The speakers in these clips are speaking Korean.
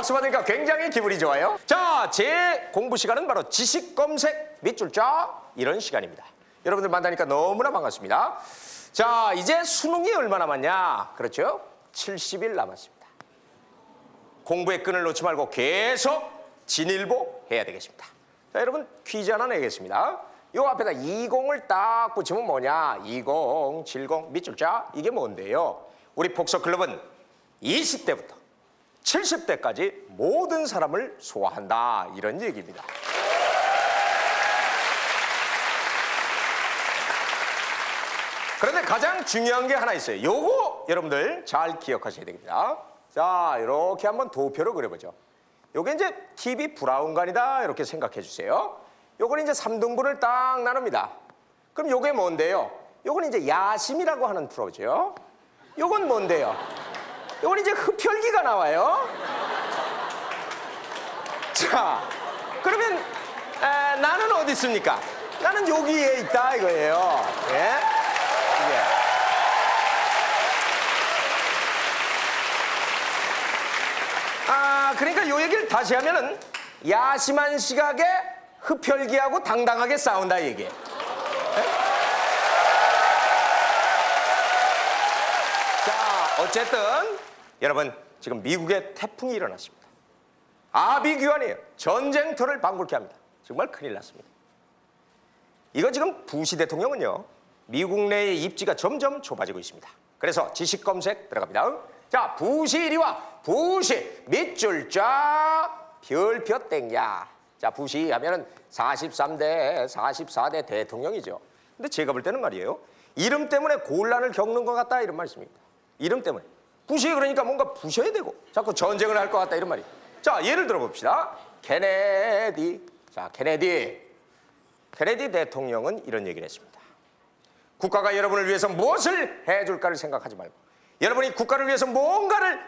박수 받으니까 굉장히 기분이 좋아요. 자, 제 공부 시간은 바로 지식 검색 밑줄 쫙 이런 시간입니다. 여러분들 만나니까 너무나 반갑습니다. 자, 이제 수능이 얼마 남았냐? 그렇죠? 70일 남았습니다. 공부의 끈을 놓지 말고 계속 진일보 해야 되겠습니다. 자, 여러분 퀴즈 하나 내겠습니다. 요 앞에다 20을 딱 붙이면 뭐냐? 20, 70 밑줄 쫙 이게 뭔데요? 우리 복서클럽은 20대부터 70대까지 모든 사람을 소화한다 이런 얘기입니다. 그런데 가장 중요한 게 하나 있어요. 요거 여러분들 잘 기억하셔야 됩니다. 자, 이렇게 한번 도표를 그려보죠. 요게 이제 TV 브라운관이다 이렇게 생각해 주세요. 요건 이제 3등분을 딱 나눕니다. 그럼 요게 뭔데요? 요건 이제 야심이라고 하는 프로죠. 요건 뭔데요? 요건 이제 흡혈귀가 나와요. 자, 그러면 나는 어디 있습니까? 나는 여기에 있다 이거예요. 예? 그러니까 요 얘기를 다시 하면은 야심한 시각에 흡혈귀하고 당당하게 싸운다 이 얘기예요. 자, 어쨌든 여러분 지금 미국에 태풍이 일어났습니다. 아비규환이에요. 전쟁터를 방불케 합니다. 정말 큰일 났습니다. 이거 지금 부시 대통령은요, 미국 내의 입지가 점점 좁아지고 있습니다. 그래서 지식 검색 들어갑니다. 자, 부시 이리 와. 부시 밑줄 쫙 별표 땡야. 자, 부시 하면은 43대 44대 대통령이죠. 근데 제가 볼 때는 말이에요, 이름 때문에 곤란을 겪는 것 같다 이런 말씀입니다. 이름 때문에 부시 그러니까 뭔가 부셔야 되고 자꾸 전쟁을 할 것 같다 이런 말이에요. 자, 예를 들어 봅시다. 케네디. 자, 케네디 대통령은 이런 얘기를 했습니다. 국가가 여러분을 위해서 무엇을 해줄까를 생각하지 말고 여러분이 국가를 위해서 뭔가를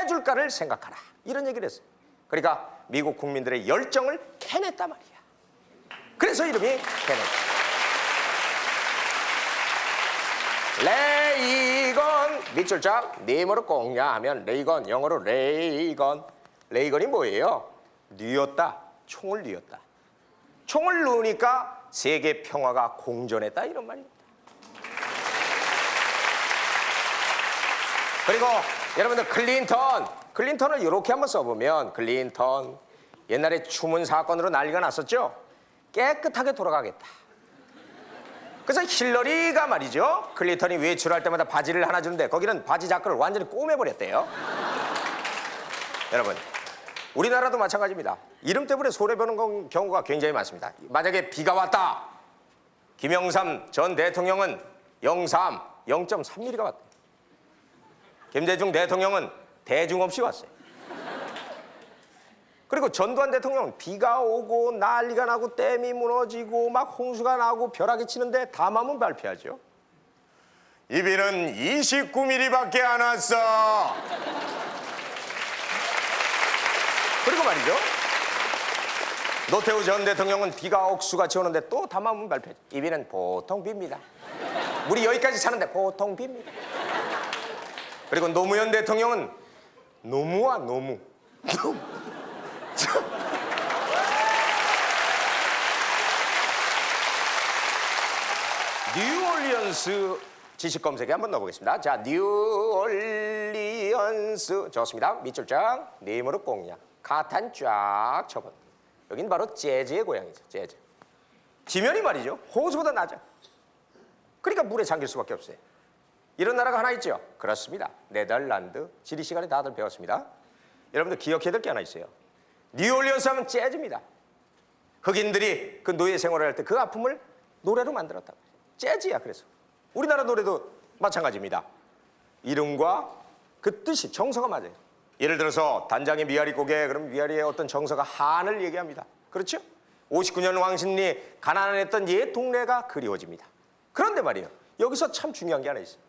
해줄까를 생각하라. 이런 얘기를 했어요. 그러니까 미국 국민들의 열정을 캐냈단 말이야. 그래서 이름이 케네디. 레이건 밑줄 쫙 네모로 꽁냐 하면 레이건, 영어로 레이건. 레이건이 뭐예요? 뉘었다. 총을 뉘었다. 총을 놓으니까 세계 평화가 공존했다 이런 말입니다. 그리고 여러분들 클린턴을 이렇게 한번 써보면 클린턴 옛날에 추문 사건으로 난리가 났었죠. 깨끗하게 돌아가겠다. 그래서 힐러리가 말이죠, 클린턴이 외출할 때마다 바지를 하나 주는데 거기는 바지 자크를 완전히 꼬매버렸대요. 여러분 우리나라도 마찬가지입니다. 이름 때문에 손해보는 경우가 굉장히 많습니다. 만약에 비가 왔다. 김영삼 전 대통령은 0.3mm가 왔다. 김대중 대통령은 대중 없이 왔어요. 그리고 전두환 대통령은 비가 오고 난리가 나고 댐이 무너지고 막 홍수가 나고 벼락이 치는데 담화문 발표하죠. 이 비는 29mm밖에 안 왔어. 그리고 말이죠, 노태우 전 대통령은 비가 억수같이 오는데 또 담화문 발표하죠. 이 비는 보통 비입니다. 물이 여기까지 차는데 보통 비입니다. 그리고 노무현 대통령은 노무와 노무. 뉴올리언스 지식 검색에 한번 넣어보겠습니다. 자, 뉴올리언스 좋습니다. 밑줄 쫙 네모로 꽁냐. 가탄 쫙 쳐본. 여긴 바로 재즈의 고향이죠. 재즈. 지면이 말이죠, 호수보다 낮아. 그러니까 물에 잠길 수밖에 없어요. 이런 나라가 하나 있죠. 그렇습니다. 네덜란드. 지리 시간에 다들 배웠습니다. 여러분들 기억해야 될 게 하나 있어요. 뉴올리언스 하면 재즈입니다. 흑인들이 그 노예 생활을 할 때 그 아픔을 노래로 만들었다. 재즈야. 그래서 우리나라 노래도 마찬가지입니다. 이름과 그 뜻이 정서가 맞아요. 예를 들어서 단장의 미아리 고개, 그럼 미아리의 어떤 정서가 한을 얘기합니다. 그렇죠? 59년 왕십리 가난했던 옛 동네가 그리워집니다. 그런데 말이에요, 여기서 참 중요한 게 하나 있어요.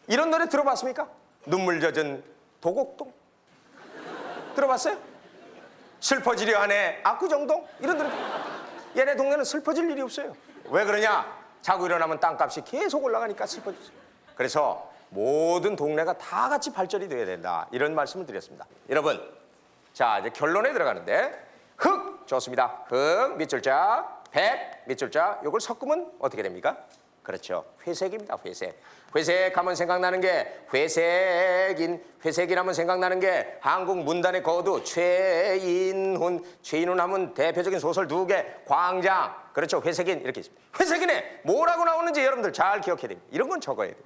이런 노래 들어봤습니까? 눈물 젖은 도곡동. 들어봤어요? 슬퍼지려 하네 압구정동. 이런 노래. 얘네 동네는 슬퍼질 일이 없어요. 왜 그러냐? 자고 일어나면 땅값이 계속 올라가니까 슬퍼지죠. 그래서 모든 동네가 다 같이 발전이 돼야 된다 이런 말씀을 드렸습니다. 여러분 자, 이제 결론에 들어가는데 흑 좋습니다. 흑 밑줄자, 백 밑줄자. 요걸 섞으면 어떻게 됩니까? 그렇죠. 회색입니다. 회색. 회색하면 생각나는 게 회색이라면 생각나는 게 한국 문단의 거두 최인훈. 최인훈 하면 대표적인 소설 두 개. 광장. 그렇죠. 회색인 이렇게 있습니다. 회색인에 뭐라고 나오는지 여러분들 잘 기억해야 됩니다. 이런 건 적어야 돼요.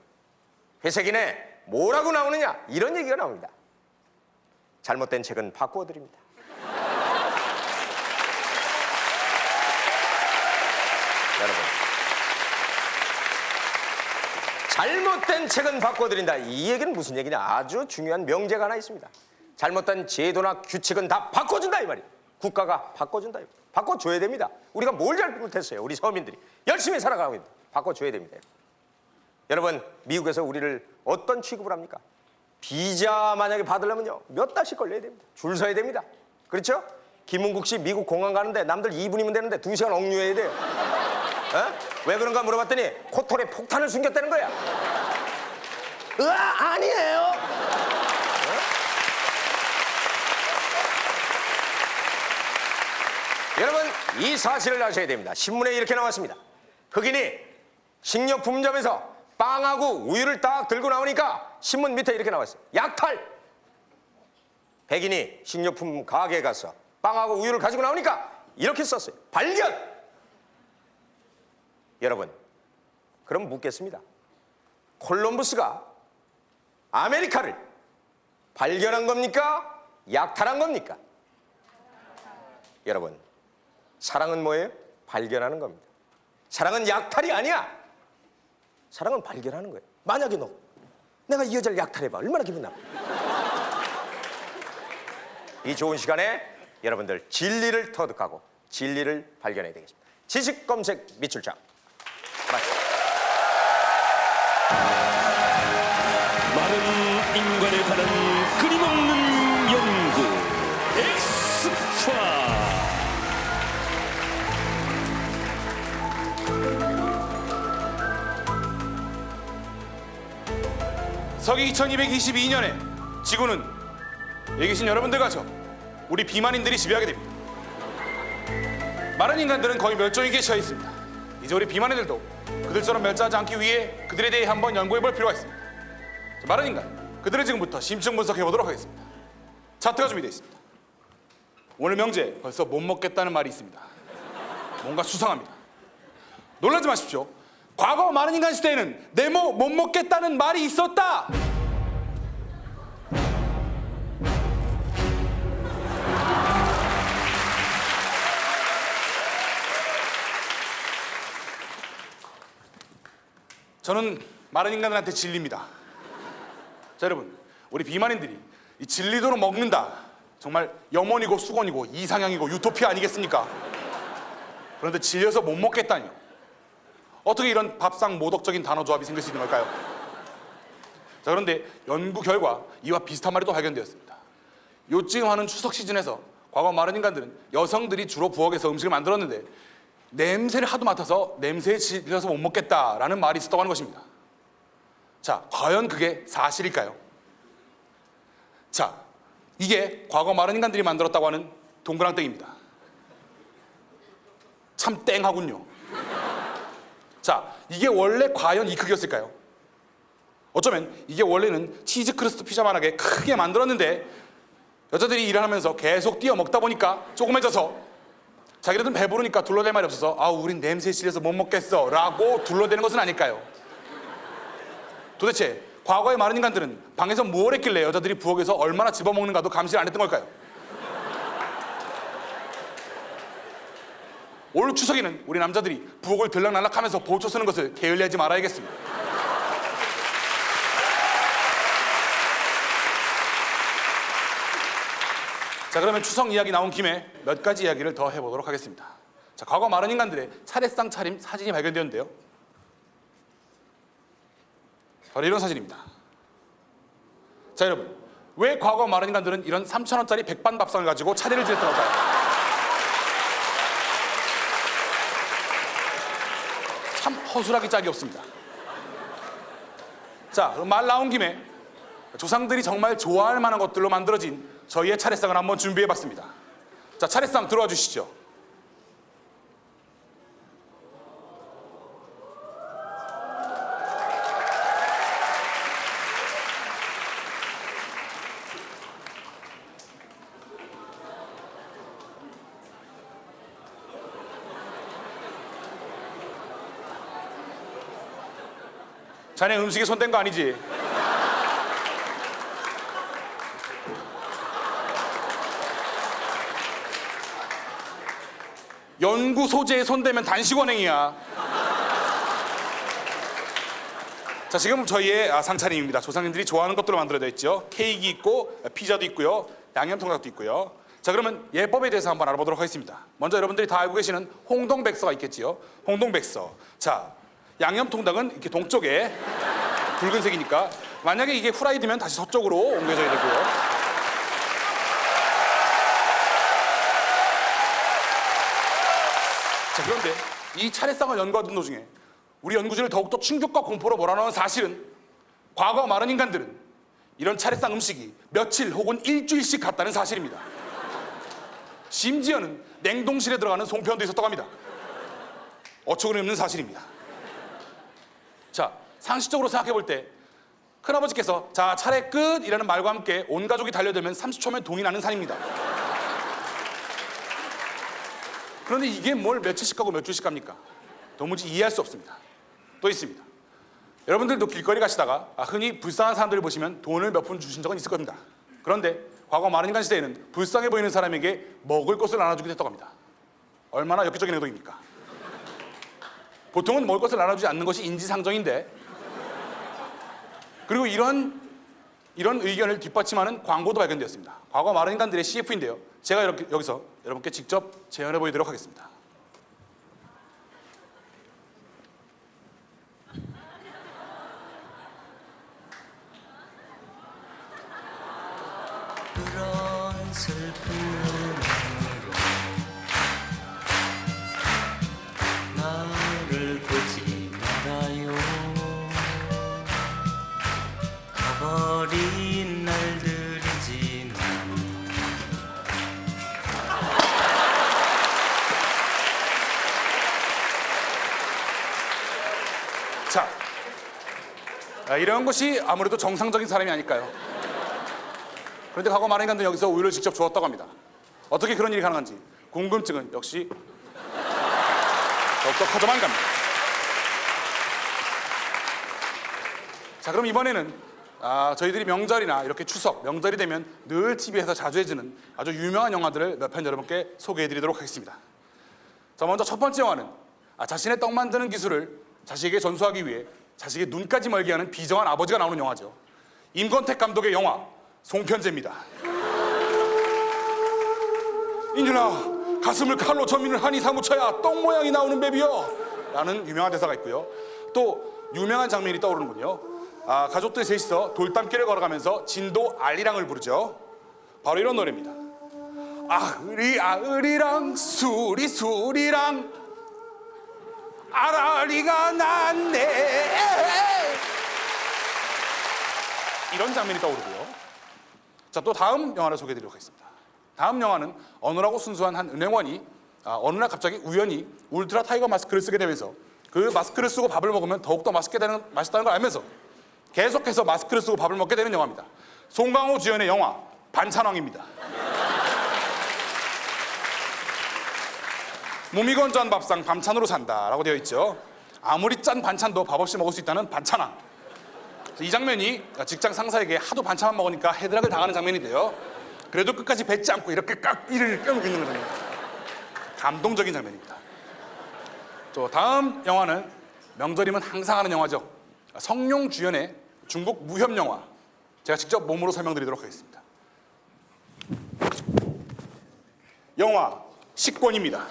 회색인에 뭐라고 나오느냐 이런 얘기가 나옵니다. 잘못된 책은 바꾸어 드립니다. 여러분, 잘못된 책은 바꿔드린다. 이 얘기는 무슨 얘기냐? 아주 중요한 명제가 하나 있습니다. 잘못된 제도나 규칙은 다 바꿔준다 이 말이에요. 국가가 바꿔준다. 바꿔줘야 됩니다. 우리가 뭘 잘못했어요? 우리 서민들이 열심히 살아가고 있는데 바꿔줘야 됩니다. 여러분, 미국에서 우리를 어떤 취급을 합니까? 비자 만약에 받으려면요 몇 달씩 걸려야 됩니다. 줄 서야 됩니다. 그렇죠? 김은국 씨 미국 공항 가는데 남들 2분이면 되는데 2시간 억류해야 돼요. 왜 그런가 물어봤더니 코털에 폭탄을 숨겼다는 거야. 아니에요. 여러분, 이 사실을 아셔야 됩니다. 신문에 이렇게 나왔습니다. 흑인이 식료품점에서 빵하고 우유를 딱 들고 나오니까 신문 밑에 이렇게 나왔어요. 약탈. 백인이 식료품 가게에 가서 빵하고 우유를 가지고 나오니까 이렇게 썼어요. 발견. 여러분, 그럼 묻겠습니다. 콜럼버스가 아메리카를 발견한 겁니까? 약탈한 겁니까? 여러분, 사랑은 뭐예요? 발견하는 겁니다. 사랑은 약탈이 아니야. 사랑은 발견하는 거예요. 만약에 내가 이 여자를 약탈해봐. 얼마나 기분 나빠. 이 좋은 시간에 여러분들 진리를 터득하고 진리를 발견해야 되겠습니다. 지식 검색 밑줄장. 마른 인간에 관한 끊임없는 연구 엑스트라. 서기 2222년에 지구는 여기 계신 여러분들과 저 우리 비만인들이 지배하게 됩니다. 마른 인간들은 거의 멸종위기에 처해 있습니다. 이제 우리 비만인들도 그들처럼 멸종하지 않기 위해 그들에 대해 한번 연구해 볼 필요가 있습니다. 자, 마른 인간, 그들을 지금부터 심층 분석해 보도록 하겠습니다. 차트가 준비되어 있습니다. 오늘 명제 벌써 못 먹겠다는 말이 있습니다. 뭔가 수상합니다. 놀라지 마십시오. 과거 마른 인간 시대에는 네모 못 먹겠다는 말이 있었다. 저는 마른 인간들한테 진리입니다. 자, 여러분, 우리 비만인들이 이 진리도로 먹는다. 정말 염원이고 수건이고 이상향이고 유토피아 아니겠습니까? 그런데 질려서 못 먹겠다니요. 어떻게 이런 밥상 모독적인 단어 조합이 생길 수 있는 걸까요? 자, 그런데 연구 결과 이와 비슷한 말이 또 발견되었습니다. 요즘 하는 추석 시즌에서 과거 마른 인간들은 여성들이 주로 부엌에서 음식을 만들었는데 냄새를 하도 맡아서 냄새에 질려서 못 먹겠다라는 말이 있었다고 하는 것입니다. 자, 과연 그게 사실일까요? 자, 이게 과거 마른 인간들이 만들었다고 하는 동그랑땡입니다. 참 땡하군요. 자, 이게 원래 과연 이 크기였을까요? 어쩌면 이게 원래는 치즈 크러스트 피자만하게 크게 만들었는데 여자들이 일을 하면서 계속 뛰어 먹다 보니까 조그매져서 자기들은 배부르니까 둘러댈 말이 없어서 우린 냄새에 질려서 못 먹겠어 라고 둘러대는 것은 아닐까요? 도대체 과거의 마른 인간들은 방에서 뭘 했길래 여자들이 부엌에서 얼마나 집어먹는가도 감시를 안 했던 걸까요? 올 추석에는 우리 남자들이 부엌을 들락날락하면서 보초 쓰는 것을 게을리하지 말아야겠습니다. 자, 그러면 추석 이야기 나온 김에 몇 가지 이야기를 더 해보도록 하겠습니다. 자, 과거 마른 인간들의 차례상 차림 사진이 발견되었는데요. 바로 이런 사진입니다. 자, 여러분, 왜 과거 마른 인간들은 이런 3,000원짜리 백반 밥상을 가지고 차례를 지냈던 걸까요? 참 허술하기 짝이 없습니다. 자, 그럼 말 나온 김에 조상들이 정말 좋아할 만한 것들로 만들어진 저희의 차례상을 한번 준비해봤습니다. 자, 차례상 들어와 주시죠. 자네 음식에 손댄 거 아니지? 연구 소재에 손대면 단식원행이야. 자, 지금 저희의 상차림입니다. 조상님들이 좋아하는 것들로 만들어져 있죠. 케이크 있고 피자도 있고요, 양념통닭도 있고요. 자, 그러면 예법에 대해서 한번 알아보도록 하겠습니다. 먼저 여러분들이 다 알고 계시는 홍동백서가 있겠지요. 홍동백서. 자, 양념통닭은 이렇게 동쪽에 붉은색이니까 만약에 이게 후라이드면 다시 서쪽으로 옮겨져야 되고요. 자, 그런데 이 차례상을 연구하던 도중에 우리 연구진을 더욱더 충격과 공포로 몰아넣은 사실은 과거 많은 인간들은 이런 차례상 음식이 며칠 혹은 일주일씩 갔다는 사실입니다. 심지어는 냉동실에 들어가는 송편도 있었다고 합니다. 어처구니 없는 사실입니다. 자, 상식적으로 생각해 볼 때 큰아버지께서 자, 차례 끝! 이라는 말과 함께 온 가족이 달려들면 30초면 동이 나는 산입니다. 그런데 이게 뭘 며칠씩 가고 몇 주씩 갑니까? 도무지 이해할 수 없습니다. 또 있습니다. 여러분들도 길거리 가시다가 흔히 불쌍한 사람들을 보시면 돈을 몇 푼 주신 적은 있을 겁니다. 그런데 과거 많은 인간 시대에는 불쌍해 보이는 사람에게 먹을 것을 나눠주기도 했다고 합니다. 얼마나 엽기적인 행동입니까? 보통은 먹을 것을 나눠주지 않는 것이 인지상정인데, 그리고 이런 의견을 뒷받침하는 광고도 발견되었습니다. 과거 많은 인간들의 CF인데요. 제가 여기서 여러분께 직접 재현해 보이도록 하겠습니다. 그런 슬픈 눈으로 나를 보지 말아요. 가버린 날들이지만 자, 이런 것이 아무래도 정상적인 사람이 아닐까요? 그런데 과거 많은 인간들은 여기서 우유를 직접 주었다고 합니다. 어떻게 그런 일이 가능한지 궁금증은 역시 더욱더 커져만 갑니다. 자, 그럼 이번에는 저희들이 명절이나 이렇게 추석, 명절이 되면 늘 TV에서 자주 해주는 아주 유명한 영화들을 몇 편 여러분께 소개해드리도록 하겠습니다. 자, 먼저 첫 번째 영화는 자신의 떡 만드는 기술을 자식에게 전수하기 위해 자식의 눈까지 멀게 하는 비정한 아버지가 나오는 영화죠. 임권택 감독의 영화 송편제입니다. 인준아, 가슴을 칼로 저미는 한이 사무쳐야 떡 모양이 나오는 뱀이여 라는 유명한 대사가 있고요. 또 유명한 장면이 떠오르는군요. 가족들 셋이서 돌담길을 걸어가면서 진도 알리랑을 부르죠. 바로 이런 노래입니다. 아으리 아으리랑 수리 수리랑 아라리가 났네. 이런 장면이 떠오르고요. 자, 또 다음 영화를 소개해드리도록 하겠습니다. 다음 영화는 어눌하고 순수한 한 은행원이 어느 날 갑자기 우연히 울트라 타이거 마스크를 쓰게 되면서 그 마스크를 쓰고 밥을 먹으면 더욱더 맛있다는 걸 알면서 계속해서 마스크를 쓰고 밥을 먹게 되는 영화입니다. 송강호 주연의 영화 반찬왕입니다. 몸이 건조한 밥상 반찬으로 산다라고 되어 있죠. 아무리 짠 반찬도 밥 없이 먹을 수 있다는 반찬왕. 이 장면이 직장 상사에게 하도 반찬만 먹으니까 헤드락을 당하는 장면인데요. 그래도 끝까지 뱉지 않고 이렇게 이를 껴놓고 있는 거잖아요. 감동적인 장면입니다. 또 다음 영화는 명절이면 항상 하는 영화죠. 성룡 주연의 중국 무협 영화. 제가 직접 몸으로 설명드리도록 하겠습니다. 영화 식권입니다.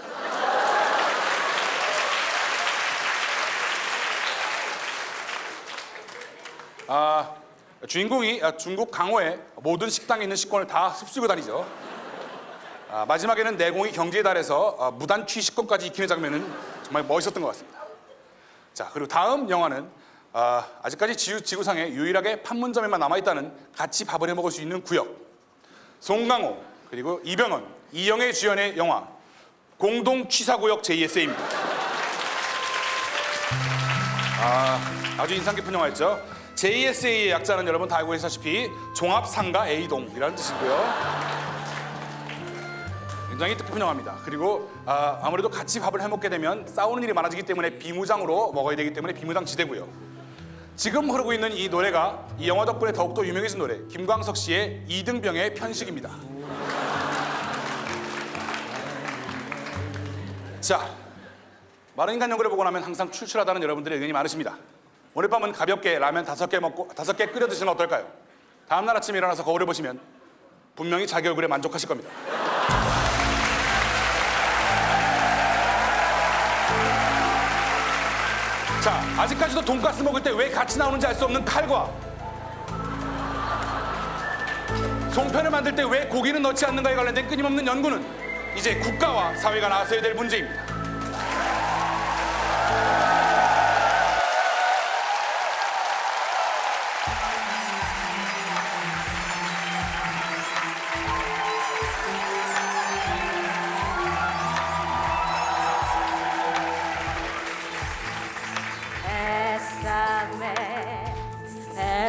주인공이 중국 강호의 모든 식당에 있는 식권을 다 흡수고 다니죠. 마지막에는 내공이 경제에 달해서 무단 취식권까지 익히는 장면은 정말 멋있었던 것 같습니다. 자, 그리고 다음 영화는 아직까지 지구상에 유일하게 판문점에만 남아있다는 같이 밥을 해먹을 수 있는 구역. 송강호, 그리고 이병헌, 이영애 주연의 영화 공동취사구역 JSA입니다. 아주 인상 깊은 영화였죠. JSA의 약자는 여러분 다 알고 계시다시피 종합상가 A동이라는 뜻이고요. 굉장히 뜻깊은 영화입니다. 그리고 아무래도 같이 밥을 해먹게 되면 싸우는 일이 많아지기 때문에 비무장으로 먹어야 되기 때문에 비무장지대고요. 지금 흐르고 있는 이 노래가 이 영화 덕분에 더욱더 유명해진 노래, 김광석 씨의 이등병의 편식입니다. 자, 마른 인간 연구를 보고 나면 항상 출출하다는 여러분들의 의견이 많으십니다. 오늘 밤은 가볍게 라면 5개 먹고 5개 끓여 드시는 건 어떨까요? 다음날 아침에 일어나서 거울을 보시면 분명히 자기 얼굴에 만족하실 겁니다. 자, 아직까지도 돈가스 먹을 때 왜 같이 나오는지 알 수 없는 칼과 송편을 만들 때 왜 고기는 넣지 않는가에 관련된 끊임없는 연구는 이제 국가와 사회가 나서야 될 문제입니다.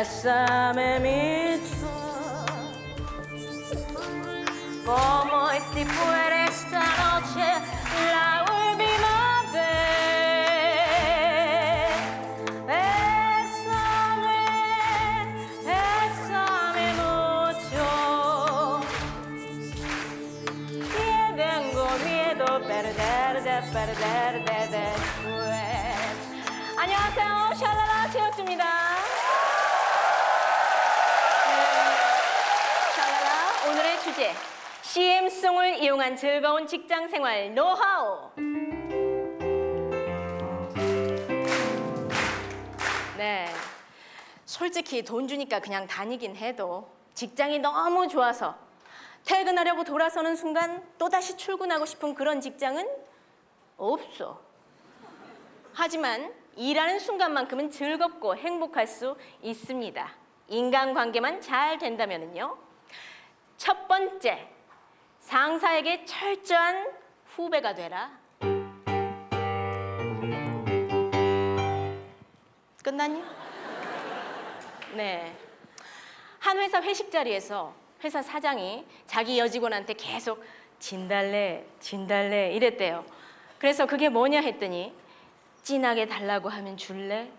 Bésame mucho, como si fuera esta noche la última vez. Bésame, bésame mucho, que tengo miedo perderte después. 안녕하세요, 샬라라 최혁주입니다. 오늘의 주제, CM송을 이용한 즐거운 직장생활 노하우. 네, 솔직히 돈 주니까 그냥 다니긴 해도 직장이 너무 좋아서 퇴근하려고 돌아서는 순간 또다시 출근하고 싶은 그런 직장은 없어. 하지만 일하는 순간만큼은 즐겁고 행복할 수 있습니다. 인간관계만 잘 된다면요. 첫 번째, 상사에게 철저한 후배가 되라. 끝났니? 네. 한 회사 회식 자리에서 회사 사장이 자기 여직원한테 계속 진달래 이랬대요. 그래서 그게 뭐냐 했더니 진하게 달라고 하면 줄래?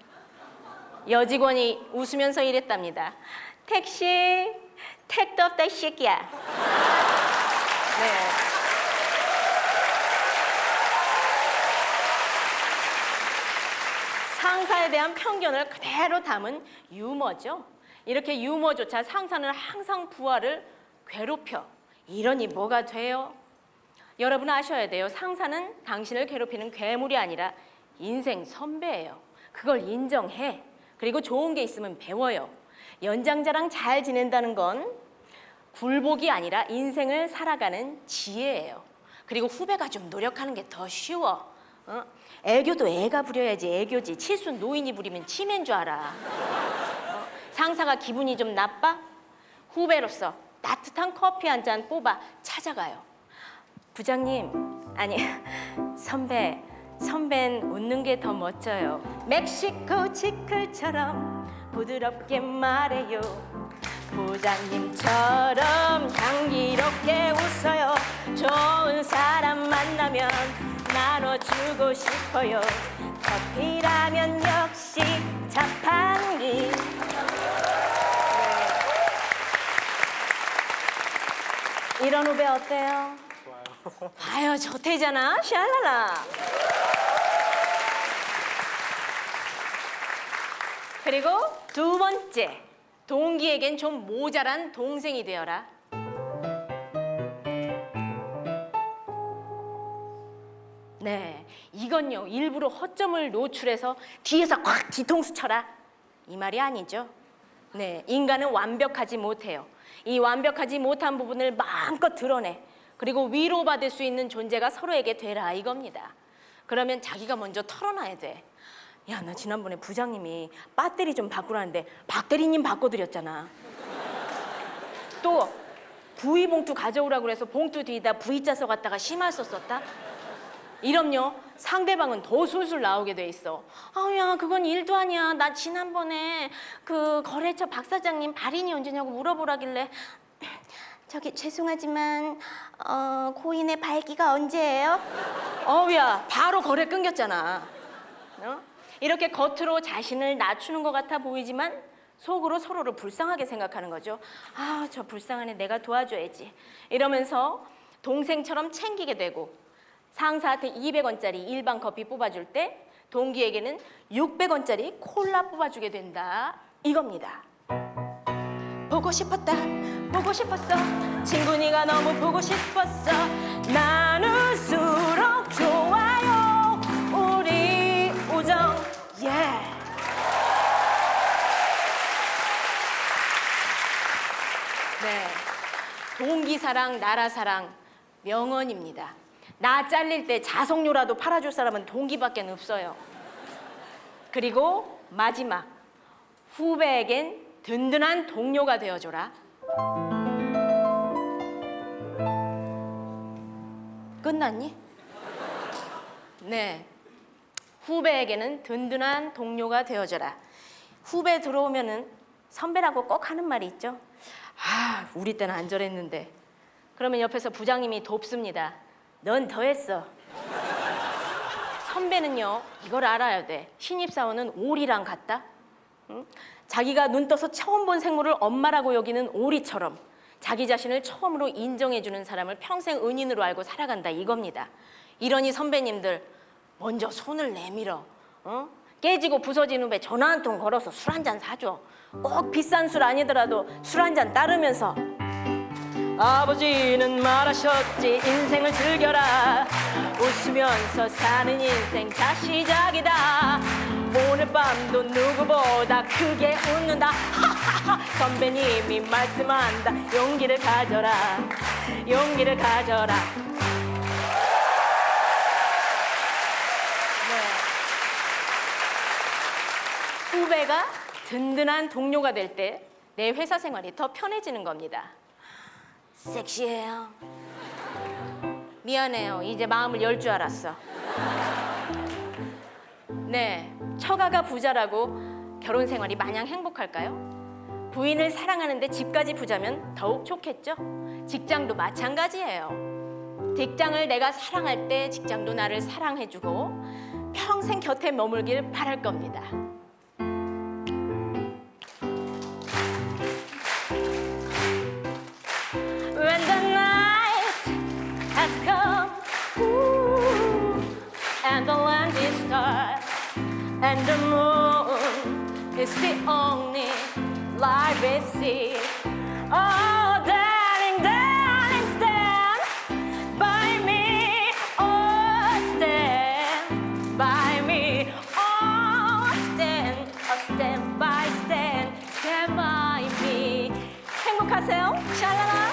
여직원이 웃으면서 이랬답니다. 택시 택도 없다 이 새끼야. 네. 상사에 대한 편견을 그대로 담은 유머죠. 이렇게 유머조차 상사는 항상 부하를 괴롭혀. 이러니 뭐가 돼요? 여러분 아셔야 돼요. 상사는 당신을 괴롭히는 괴물이 아니라 인생 선배예요. 그걸 인정해. 그리고 좋은 게 있으면 배워요. 연장자랑 잘 지낸다는 건 굴복이 아니라 인생을 살아가는 지혜예요. 그리고 후배가 좀 노력하는 게 더 쉬워. 애교도 애가 부려야지 애교지. 치수 노인이 부리면 치매인 줄 알아. 상사가 기분이 좀 나빠? 후배로서 따뜻한 커피 한 잔 뽑아 찾아가요. 부장님, 아니 선배는 웃는 게 더 멋져요. 멕시코 치클처럼 부드럽게 말해요. 부장님처럼 향기롭게 웃어요. 좋은 사람 만나면 나눠주고 싶어요. 커피라면 역시 자판기. 이런 후배 어때요? 좋아요. 아유, 좋대잖아. 샬랄라. 그리고 두 번째, 동기에겐 좀 모자란 동생이 되어라. 네, 이건요 일부러 허점을 노출해서 뒤에서 확 뒤통수 쳐라 이 말이 아니죠. 네, 인간은 완벽하지 못해요. 이 완벽하지 못한 부분을 마음껏 드러내. 그리고 위로받을 수 있는 존재가 서로에게 되라 이겁니다. 그러면 자기가 먼저 털어놔야 돼. 야, 나 지난번에 부장님이 배터리 좀 바꾸라는데 박 대리님 바꿔드렸잖아. 또 부위 봉투 가져오라고 그래서 봉투 뒤에다 V자 써갔다가 심할 썼었다? 이럼요, 상대방은 더 술술 나오게 돼 있어. 아우야, 그건 일도 아니야. 나 지난번에 그 거래처 박 사장님 발인이 언제냐고 물어보라길래 저기 죄송하지만 고인의 발기가 언제예요? 어우야, 바로 거래 끊겼잖아. 어? 이렇게 겉으로 자신을 낮추는 것 같아 보이지만 속으로 서로를 불쌍하게 생각하는 거죠. 아, 저 불쌍한 애 내가 도와줘야지. 이러면서 동생처럼 챙기게 되고 상사한테 200원짜리 일반 커피 뽑아줄 때 동기에게는 600원짜리 콜라 뽑아주게 된다. 이겁니다. 보고 싶었다. 보고 싶었어. 친구니가 너무 보고 싶었어. 나눌수록 좋아요. 우리 우정. 예. 네. 동기 사랑, 나라 사랑 명언입니다. 나 잘릴 때 자석료라도 팔아줄 사람은 동기밖에 없어요. 그리고 마지막, 후배에겐 든든한 동료가 되어줘라. 끝났니? 네. 후배에게는 든든한 동료가 되어줘라. 후배 들어오면은 선배라고 꼭 하는 말이 있죠. 아, 우리 때는 안 저랬는데. 그러면 옆에서 부장님이 돕습니다. 넌 더 했어. 선배는요, 이걸 알아야 돼. 신입사원은 오리랑 같다. 응? 자기가 눈 떠서 처음 본 생물을 엄마라고 여기는 오리처럼 자기 자신을 처음으로 인정해주는 사람을 평생 은인으로 알고 살아간다, 이겁니다. 이러니 선배님들 먼저 손을 내밀어. 깨지고 부서진 후배 전화 한 통 걸어서 술 한 잔 사줘. 꼭 비싼 술 아니더라도 술 한 잔 따르면서 아버지는 말하셨지, 인생을 즐겨라. 웃으면서 사는 인생 자 시작이다. 오늘 밤도 누구보다 크게 웃는다. 하하하. 선배님이 말씀한다. 용기를 가져라. 용기를 가져라. 네. 후배가 든든한 동료가 될 때 내 회사 생활이 더 편해지는 겁니다. 섹시해요. 미안해요. 이제 마음을 열 줄 알았어. 네, 처가가 부자라고 결혼 생활이 마냥 행복할까요? 부인을 사랑하는데 집까지 부자면 더욱 좋겠죠? 직장도 마찬가지예요. 직장을 내가 사랑할 때 직장도 나를 사랑해주고 평생 곁에 머물길 바랄 겁니다. When the night has come, ooh, and the land is dark, and the moon is the only light we see. Oh, darling, darling, stand by me. Oh, stand by me. Oh, stand by me. 행복하세요. 샬라라.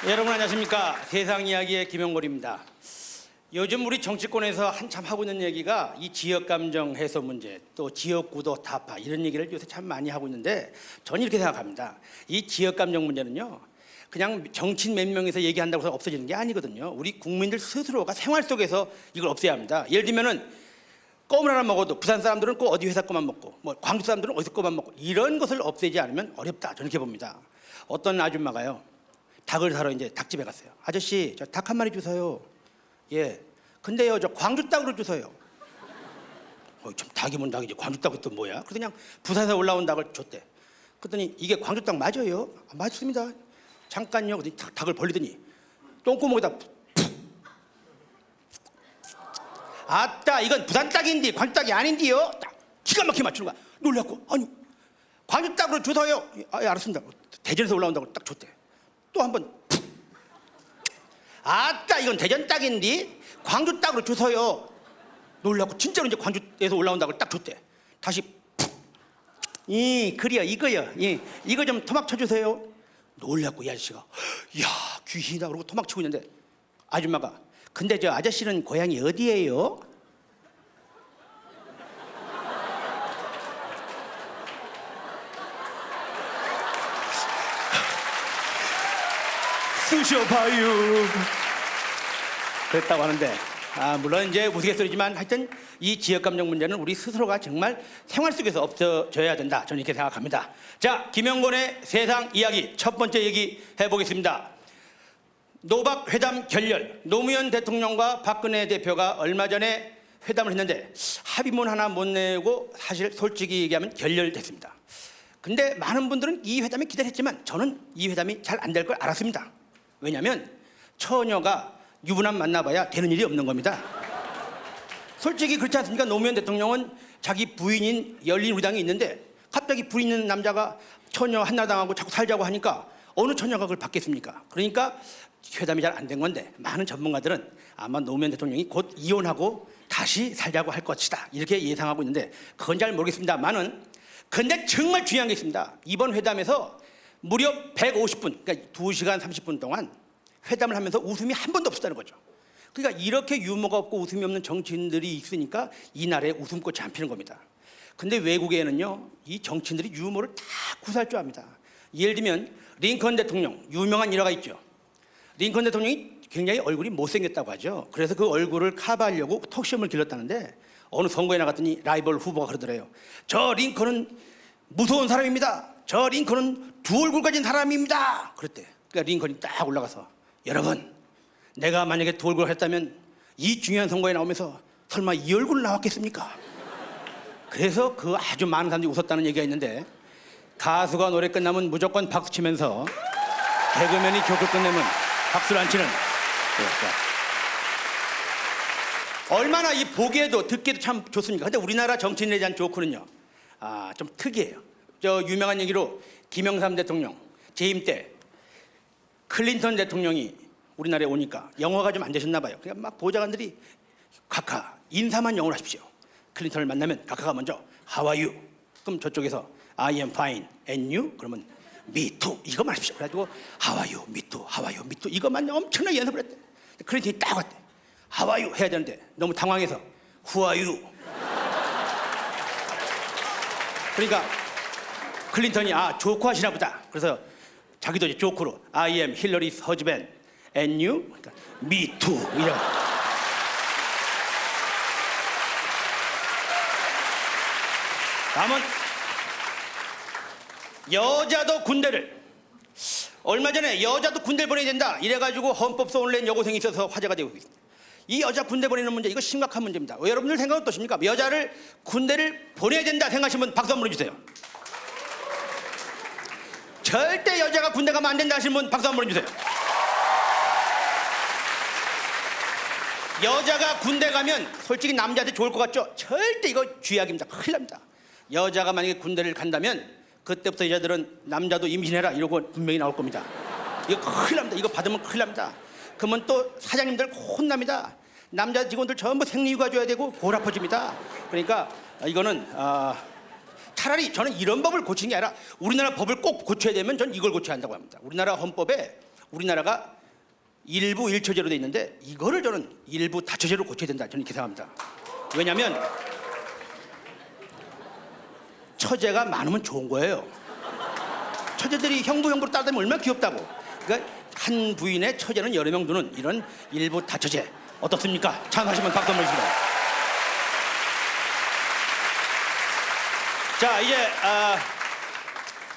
여러분 안녕하십니까. 세상 이야기의 김영걸입니다. 요즘 우리 정치권에서 한참 하고 있는 얘기가 이 지역감정 해소 문제, 또 지역구도 타파, 이런 얘기를 요새 참 많이 하고 있는데 저는 이렇게 생각합니다. 이 지역감정 문제는요, 그냥 정치인 몇 명이서 얘기한다고 해서 없어지는 게 아니거든요. 우리 국민들 스스로가 생활 속에서 이걸 없애야 합니다. 예를 들면은 껌을 하나 먹어도 부산 사람들은 꼭 어디 회사 거만 먹고, 뭐 광주 사람들은 어디서 거만 먹고, 이런 것을 없애지 않으면 어렵다, 저는 이렇게 봅니다. 어떤 아줌마가요, 닭을 사러 이제 닭집에 갔어요. 아저씨, 저 닭 한 마리 주세요. 예. 근데요, 저 광주 닭으로 주세요. 참 닭이면 닭이지 광주 닭이 또 뭐야? 그래서 그냥 부산에서 올라온 닭을 줬대. 그랬더니 이게 광주 닭 맞아요? 아, 맞습니다. 잠깐요. 그랬더니 닭을 벌리더니 똥구멍에다 푹. 아따, 이건 부산 닭인데 광주 닭이 아닌데요? 딱 기가 막히게 맞추는 거야. 놀랐고, 아니 광주 닭으로 주세요. 아, 예, 알았습니다. 대전에서 올라온다고 딱 줬대. 또 한 번. 아따, 이건 대전 닭인데 광주 닭으로 주세요. 놀라고 진짜로 이제 광주에서 올라온다고 딱 줬대. 다시. 그래요, 이거요. 이거 좀 토막 쳐주세요. 놀랐고 이 아저씨가 야 귀신이다 그러고 토막 치고 있는데 아줌마가 근데 저 아저씨는 고향이 어디예요? 쑤셔봐요. 그랬다고 하는데 물론 이제 우스갯소리지만 하여튼 이 지역감정 문제는 우리 스스로가 정말 생활 속에서 없어져야 된다. 저는 이렇게 생각합니다. 자, 김영곤의 세상 이야기 첫 번째 얘기 해보겠습니다. 노박 회담 결렬. 노무현 대통령과 박근혜 대표가 얼마 전에 회담을 했는데 합의문 하나 못 내고 사실 솔직히 얘기하면 결렬됐습니다. 근데 많은 분들은 이 회담이 기대했지만 저는 이 회담이 잘 안 될 걸 알았습니다. 왜냐하면 처녀가 유부남 만나봐야 되는 일이 없는 겁니다. 솔직히 그렇지 않습니까? 노무현 대통령은 자기 부인인 열린우리당이 있는데 갑자기 부인 있는 남자가 처녀 한나라당하고 자꾸 살자고 하니까 어느 처녀가 그걸 받겠습니까? 그러니까 회담이 잘 안 된 건데 많은 전문가들은 아마 노무현 대통령이 곧 이혼하고 다시 살자고 할 것이다 이렇게 예상하고 있는데 그건 잘 모르겠습니다만은 근데 정말 중요한 게 있습니다. 이번 회담에서 무려 150분, 그러니까 2시간 30분 동안 회담을 하면서 웃음이 한 번도 없었다는 거죠. 그러니까 이렇게 유머가 없고 웃음이 없는 정치인들이 있으니까 이 나라에 웃음꽃이 안 피는 겁니다. 근데 외국에는요, 이 정치인들이 유머를 다 구사할 줄 압니다. 예를 들면 링컨 대통령, 유명한 일화가 있죠. 링컨 대통령이 굉장히 얼굴이 못생겼다고 하죠. 그래서 그 얼굴을 커버하려고 턱시험을 길렀다는데 어느 선거에 나갔더니 라이벌 후보가 그러더래요. 저 링컨은 무서운 사람입니다. 저 링컨은 두 얼굴 가진 사람입니다. 그랬대. 그러니까 링컨이 딱 올라가서 여러분, 내가 만약에 두 얼굴을 했다면 이 중요한 선거에 나오면서 설마 이 얼굴 나왔겠습니까? 그래서 그 아주 많은 사람들이 웃었다는 얘기가 있는데 가수가 노래 끝나면 무조건 박수 치면서 개그맨이 조크 끝내면 박수를 안 치는 얼마나 이 보기에도 듣기에도 참 좋습니까? 근데 우리나라 정치인에 대한 조크는요 좀 특이해요. 저 유명한 얘기로 김영삼 대통령 재임 때 클린턴 대통령이 우리나라에 오니까 영어가 좀 안 되셨나 봐요. 그러니까 막 보좌관들이 각하 인사만 영어로 하십시오. 클린턴을 만나면 각하가 먼저 How are you? 그럼 저쪽에서 I am fine and you? 그러면 Me too 이거 말하십시오. 그래가지고 How are you? Me too. How are you? Me too 이것만 엄청나게 연습을 했대. 클린턴이 딱 왔대. How are you? 해야 되는데 너무 당황해서 Who are you? 그러니까 클린턴이 조크 하시나 보다. 그래서 자기도 이제 조크로 I am Hillary's husband and you? 그러니까 Me too 이런. 다음은 여자도 군대를 얼마 전에 여자도 군대를 보내야 된다 이래가지고 헌법소원을 낸 여고생이 있어서 화제가 되고 있습니다. 이 여자 군대 보내는 문제 이거 심각한 문제입니다. 여러분들 생각은 어떠십니까? 여자를 군대를 보내야 된다 생각하시는 분 박수 한번 보내주세요. 절대 여자가 군대 가면 안 된다 하시는 분 박수 한번 보내주세요. 여자가 군대 가면 솔직히 남자한테 좋을 것 같죠? 절대 이거 쥐약입니다. 큰일 납니다. 여자가 만약에 군대를 간다면 그때부터 여자들은 남자도 임신해라 이러고 분명히 나올 겁니다. 이거 큰일 납니다. 이거 받으면 큰일 납니다. 그러면 또 사장님들 혼납니다. 남자 직원들 전부 생리휴가 줘야 되고 골 아파집니다. 그러니까 이거는 차라리 저는 이런 법을 고치는 게 아니라 우리나라 법을 꼭 고쳐야 되면 전 이걸 고쳐야 한다고 합니다. 우리나라 헌법에 우리나라가 일부 일처제로 돼 있는데 이거를 저는 일부 다처제로 고쳐야 된다 저는 이렇게 생각합니다. 왜냐하면 처제가 많으면 좋은 거예요. 처제들이 형부로 따르면 얼마나 귀엽다고. 그러니까 한 부인의 처제는 여러 명 두는 이런 일부 다처제 어떻습니까? 찬성하시면 박수 한번 주시면. 자 이제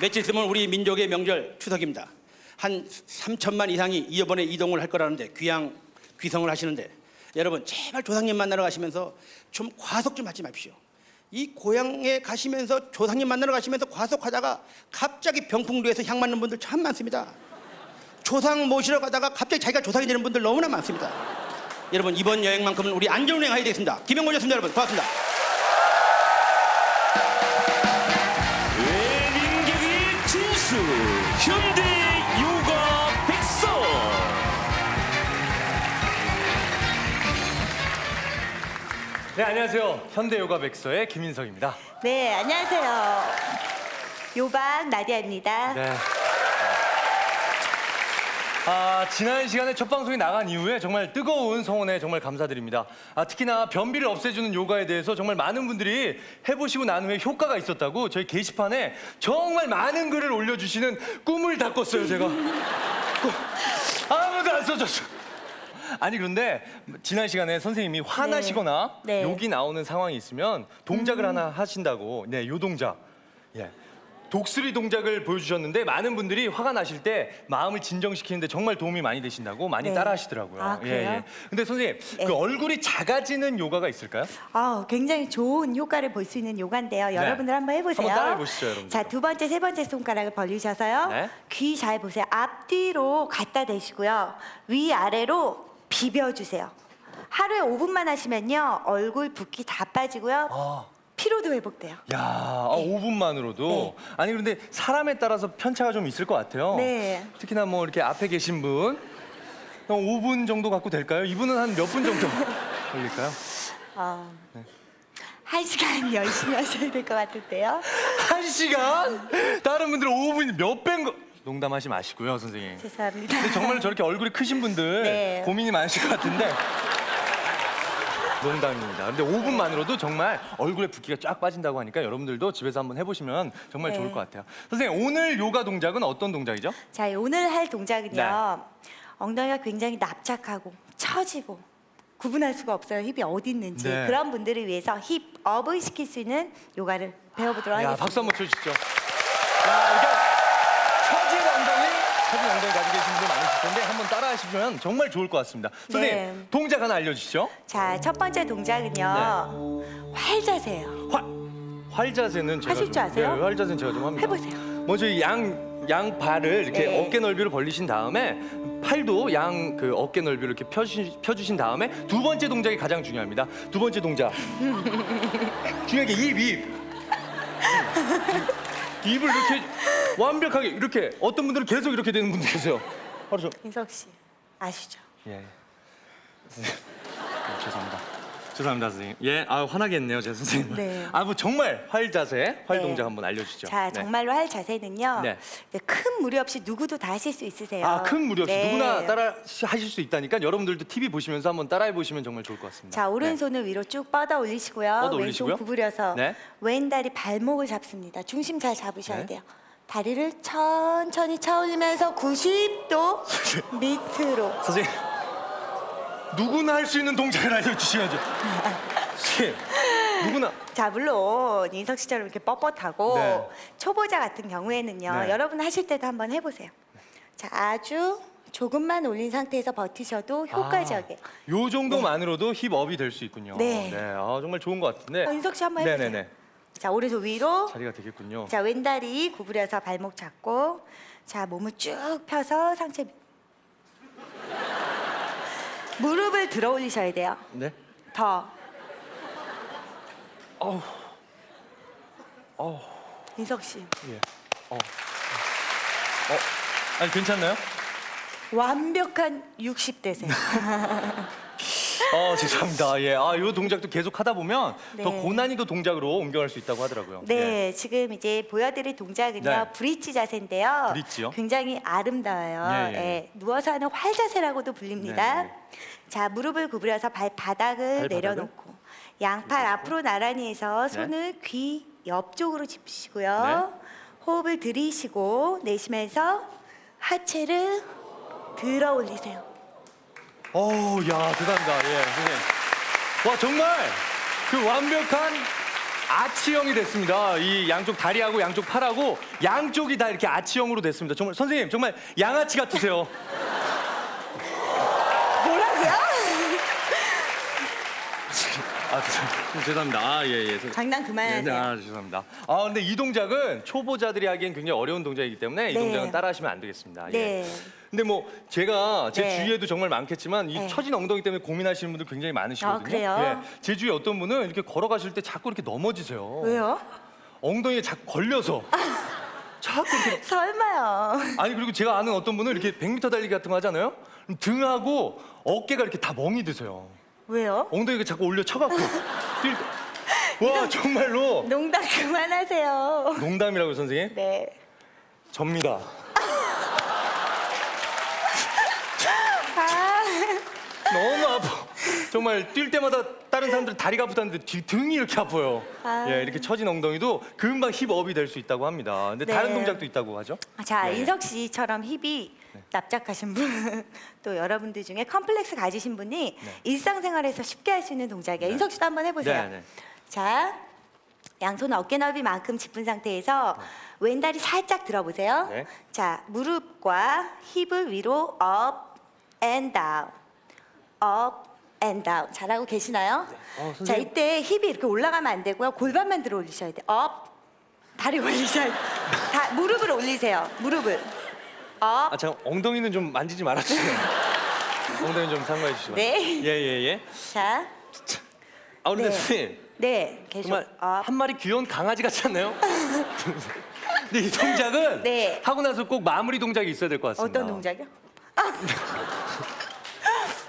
며칠 있으면 우리 민족의 명절 추석입니다. 한 3천만 이상이 이번에 이동을 할 거라는데 귀성을 하시는데 여러분 제발 조상님 만나러 가시면서 좀 과속 좀 하지 마십시오. 이 고향에 가시면서 조상님 만나러 가시면서 과속하다가 갑자기 병풍루에서 향 맞는 분들 참 많습니다. 조상 모시러 가다가 갑자기 자기가 조상이 되는 분들 너무나 많습니다. 여러분 이번 여행만큼은 우리 안전운행 해야 되겠습니다. 김영곤이었습니다. 여러분 고맙습니다. 외민객의 진수 현대 요가 백서. 네, 안녕하세요. 현대요가백서의 김인석입니다. 네, 안녕하세요. 요박 나디아입니다. 네. 지난 시간에 첫 방송이 나간 이후에 정말 뜨거운 성원에 정말 감사드립니다. 특히나 변비를 없애주는 요가에 대해서 정말 많은 분들이 해보시고 난 후에 효과가 있었다고 저희 게시판에 정말 많은 글을 올려주시는 꿈을 다 꿨어요, 제가. 아무도 안 써줬어. 아니 그런데 지난 시간에 선생님이 화나시거나 네. 욕이 나오는 상황이 있으면 동작을 하나 하신다고. 네, 요 동작. 예. 독수리 동작을 보여주셨는데 많은 분들이 화가 나실 때 마음을 진정시키는데 정말 도움이 많이 되신다고 많이 네. 따라 하시더라고요. 아, 그래요? 근데 선생님, 네. 그 얼굴이 작아지는 요가가 있을까요? 굉장히 좋은 효과를 볼 수 있는 요가인데요. 여러분들 한번 해보세요. 한번 따라해 보시죠, 여러분들. 자, 두 번째, 세 번째 손가락을 벌리셔서요. 네. 귀 잘 보세요. 앞뒤로 갖다 대시고요. 위아래로 비벼주세요. 하루에 5분만 하시면요. 얼굴 붓기 다 빠지고요. 피로도 회복돼요. 야, 5분만으로도. 아니 그런데 사람에 따라서 편차가 좀 있을 것 같아요. 네. 특히나 뭐 이렇게 앞에 계신 분 5분 정도 갖고 될까요? 이분은 한 몇 분 정도 걸릴까요? 1시간 열심히 하셔야 될 것 같은데요. 1시간? 다른 분들은 5분이 몇 배인 거. 농담하지 마시고요, 선생님. 죄송합니다. 근데 정말 저렇게 얼굴이 크신 분들 네. 고민이 많으실 것 같은데 농담입니다. 근데 5분만으로도 정말 얼굴에 붓기가 쫙 빠진다고 하니까 여러분들도 집에서 한번 해보시면 정말 네. 좋을 것 같아요. 선생님, 오늘 요가 동작은 어떤 동작이죠? 자, 오늘 할 동작은요. 네. 엉덩이가 굉장히 납작하고 처지고 구분할 수가 없어요. 힙이 어디 있는지. 네. 그런 분들을 위해서 힙업을 시킬 수 있는 요가를 배워보도록 하겠습니다. 박수 한번 쳐주시죠. 야, 이게 처진 엉덩이 가지고 계신 분들 많으실 텐데 한번 따라하시면 정말 좋을 것 같습니다. 선생님, 네. 동작 하나 알려주시죠. 자, 첫 번째 동작은요. 활자세예요. 활자세는 제가 하실 좀, 줄 아세요? 네, 활자세는 제가 좀 합니다. 해보세요. 먼저 이 양 발을 이렇게 네. 어깨 넓이로 벌리신 다음에 팔도 양 그 어깨 넓이로 이렇게 펴주신 다음에 두 번째 동작이 가장 중요합니다. 두 번째 동작. 중요한 게 입. 입을 이렇게 완벽하게 이렇게 어떤 분들은 계속 이렇게 되는 분들 계세요. 바로 저. 인석 씨 아시죠? 예. 죄송합니다, 선생님. 예, 화나게 했네요, 제 선생님. 네. 뭐 정말 활 자세, 활 네. 동작 한번 알려주시죠. 자, 네. 정말로 할 자세는요. 네. 네, 큰 무리 없이 누구도 다 하실 수 있으세요. 큰 무리 없이 네. 누구나 따라 하실 수 있다니까 여러분들도 TV 보시면서 한번 따라해 보시면 정말 좋을 것 같습니다. 자, 오른손을 위로 쭉 뻗어 올리시고요. 뻗어 올리시고요. 왼손 구부려서 네. 왼다리 발목을 잡습니다. 중심 잘 잡으셔야 네. 돼요. 다리를 천천히 차올리면서 90도 밑으로. 선생님, 누구나 할 수 있는 동작을 알려주셔야죠. 선생님, 누구나. 자, 물론 인석 씨처럼 이렇게 뻣뻣하고 네. 초보자 같은 경우에는요. 네. 여러분 하실 때도 한번 해보세요. 자, 아주 조금만 올린 상태에서 버티셔도 효과적이에요. 요 정도만으로도 힙업이 될 수 있군요. 네. 정말 좋은 것 같은데. 인석 씨 한번 해보세요. 네네네. 자, 오른손 위로. 자리가 되겠군요. 자, 왼다리 구부려서 발목 잡고, 자, 몸을 쭉 펴서 상체 무릎을 들어 올리셔야 돼요. 네. 더. 인석 씨, 예. 아니 괜찮나요? 완벽한 60대세요. 죄송합니다. 예. 이 동작도 계속 하다 보면 네. 더 고난이도 동작으로 옮겨갈 수 있다고 하더라고요. 네, 지금 이제 보여드릴 동작은요. 네. 브릿지 자세인데요. 브릿지요? 굉장히 아름다워요. 예, 예. 예, 누워서 하는 활 자세라고도 불립니다. 네, 네. 자, 무릎을 구부려서 발바닥을 발바닥을? 내려놓고 양팔 앞으로 나란히 해서 손을 귀 옆쪽으로 짚으시고요. 네. 호흡을 들이쉬고 내쉬면서 하체를 들어 올리세요. 야, 대단합니다. 예, 선생님. 와, 정말 그 완벽한 아치형이 됐습니다. 이 양쪽 다리하고 양쪽 팔하고 양쪽이 다 이렇게 아치형으로 됐습니다. 정말 선생님, 정말 양아치 같으세요. 뭐라고요? 죄송합니다. 예. 장난 그만하세요. 죄송합니다. 근데 이 동작은 초보자들이 하기엔 굉장히 어려운 동작이기 때문에 이 네. 동작은 따라하시면 안 되겠습니다. 네. 예. 근데 뭐 제가 제 네. 주위에도 정말 많겠지만 이 네. 처진 엉덩이 때문에 고민하시는 분들 굉장히 많으시거든요. 그래요? 예. 제 주위에 어떤 분은 이렇게 걸어가실 때 자꾸 이렇게 넘어지세요. 왜요? 엉덩이에 자꾸 걸려서. 자꾸 이렇게. 설마요. 아니 그리고 제가 아는 어떤 분은 이렇게 100m 달리기 같은 거 하잖아요. 그럼 등하고 어깨가 이렇게 다 멍이 드세요. 왜요? 엉덩이가 자꾸 올려 쳐갖고. 와, 정말로 농담 그만하세요. 농담이라고요, 선생님? 네. 접니다. 아, 너무 아파. 정말 뛸 때마다 다른 사람들은 다리가 아프다는데 등이 이렇게 아파요. 아. 예, 이렇게 처진 엉덩이도 금방 힙업이 될 수 있다고 합니다. 근데 네. 다른 동작도 있다고 하죠? 자, 예, 예. 인석 씨처럼 힙이 납작하신 분, 또 여러분들 중에 컴플렉스 가지신 분이 일상생활에서 쉽게 할 수 있는 동작이에요. 인석 씨도 한번 해보세요. 네, 네. 자, 양손 어깨 넓이만큼 짚은 상태에서 왼다리 살짝 들어보세요. 네. 자, 무릎과 힙을 위로 up and down, up and down. 잘하고 계시나요? 자, 선생님. 이때 힙이 이렇게 올라가면 안 되고요. 골반만 들어 올리셔야 돼요. up, 다리 올리셔야 돼요. 무릎을 올리세요. 무릎을. up. 아, 잠깐 엉덩이는 좀 만지지 말아주세요. 엉덩이 좀 삼가해 주시고. 네. 예. 자, 아, 근데 네. 선생님 네, 계속 정말 up. 한 마리 귀여운 강아지 같지 않나요? 근데 이 동작은 네. 하고 나서 꼭 마무리 동작이 있어야 될 것 같습니다. 어떤 동작이요?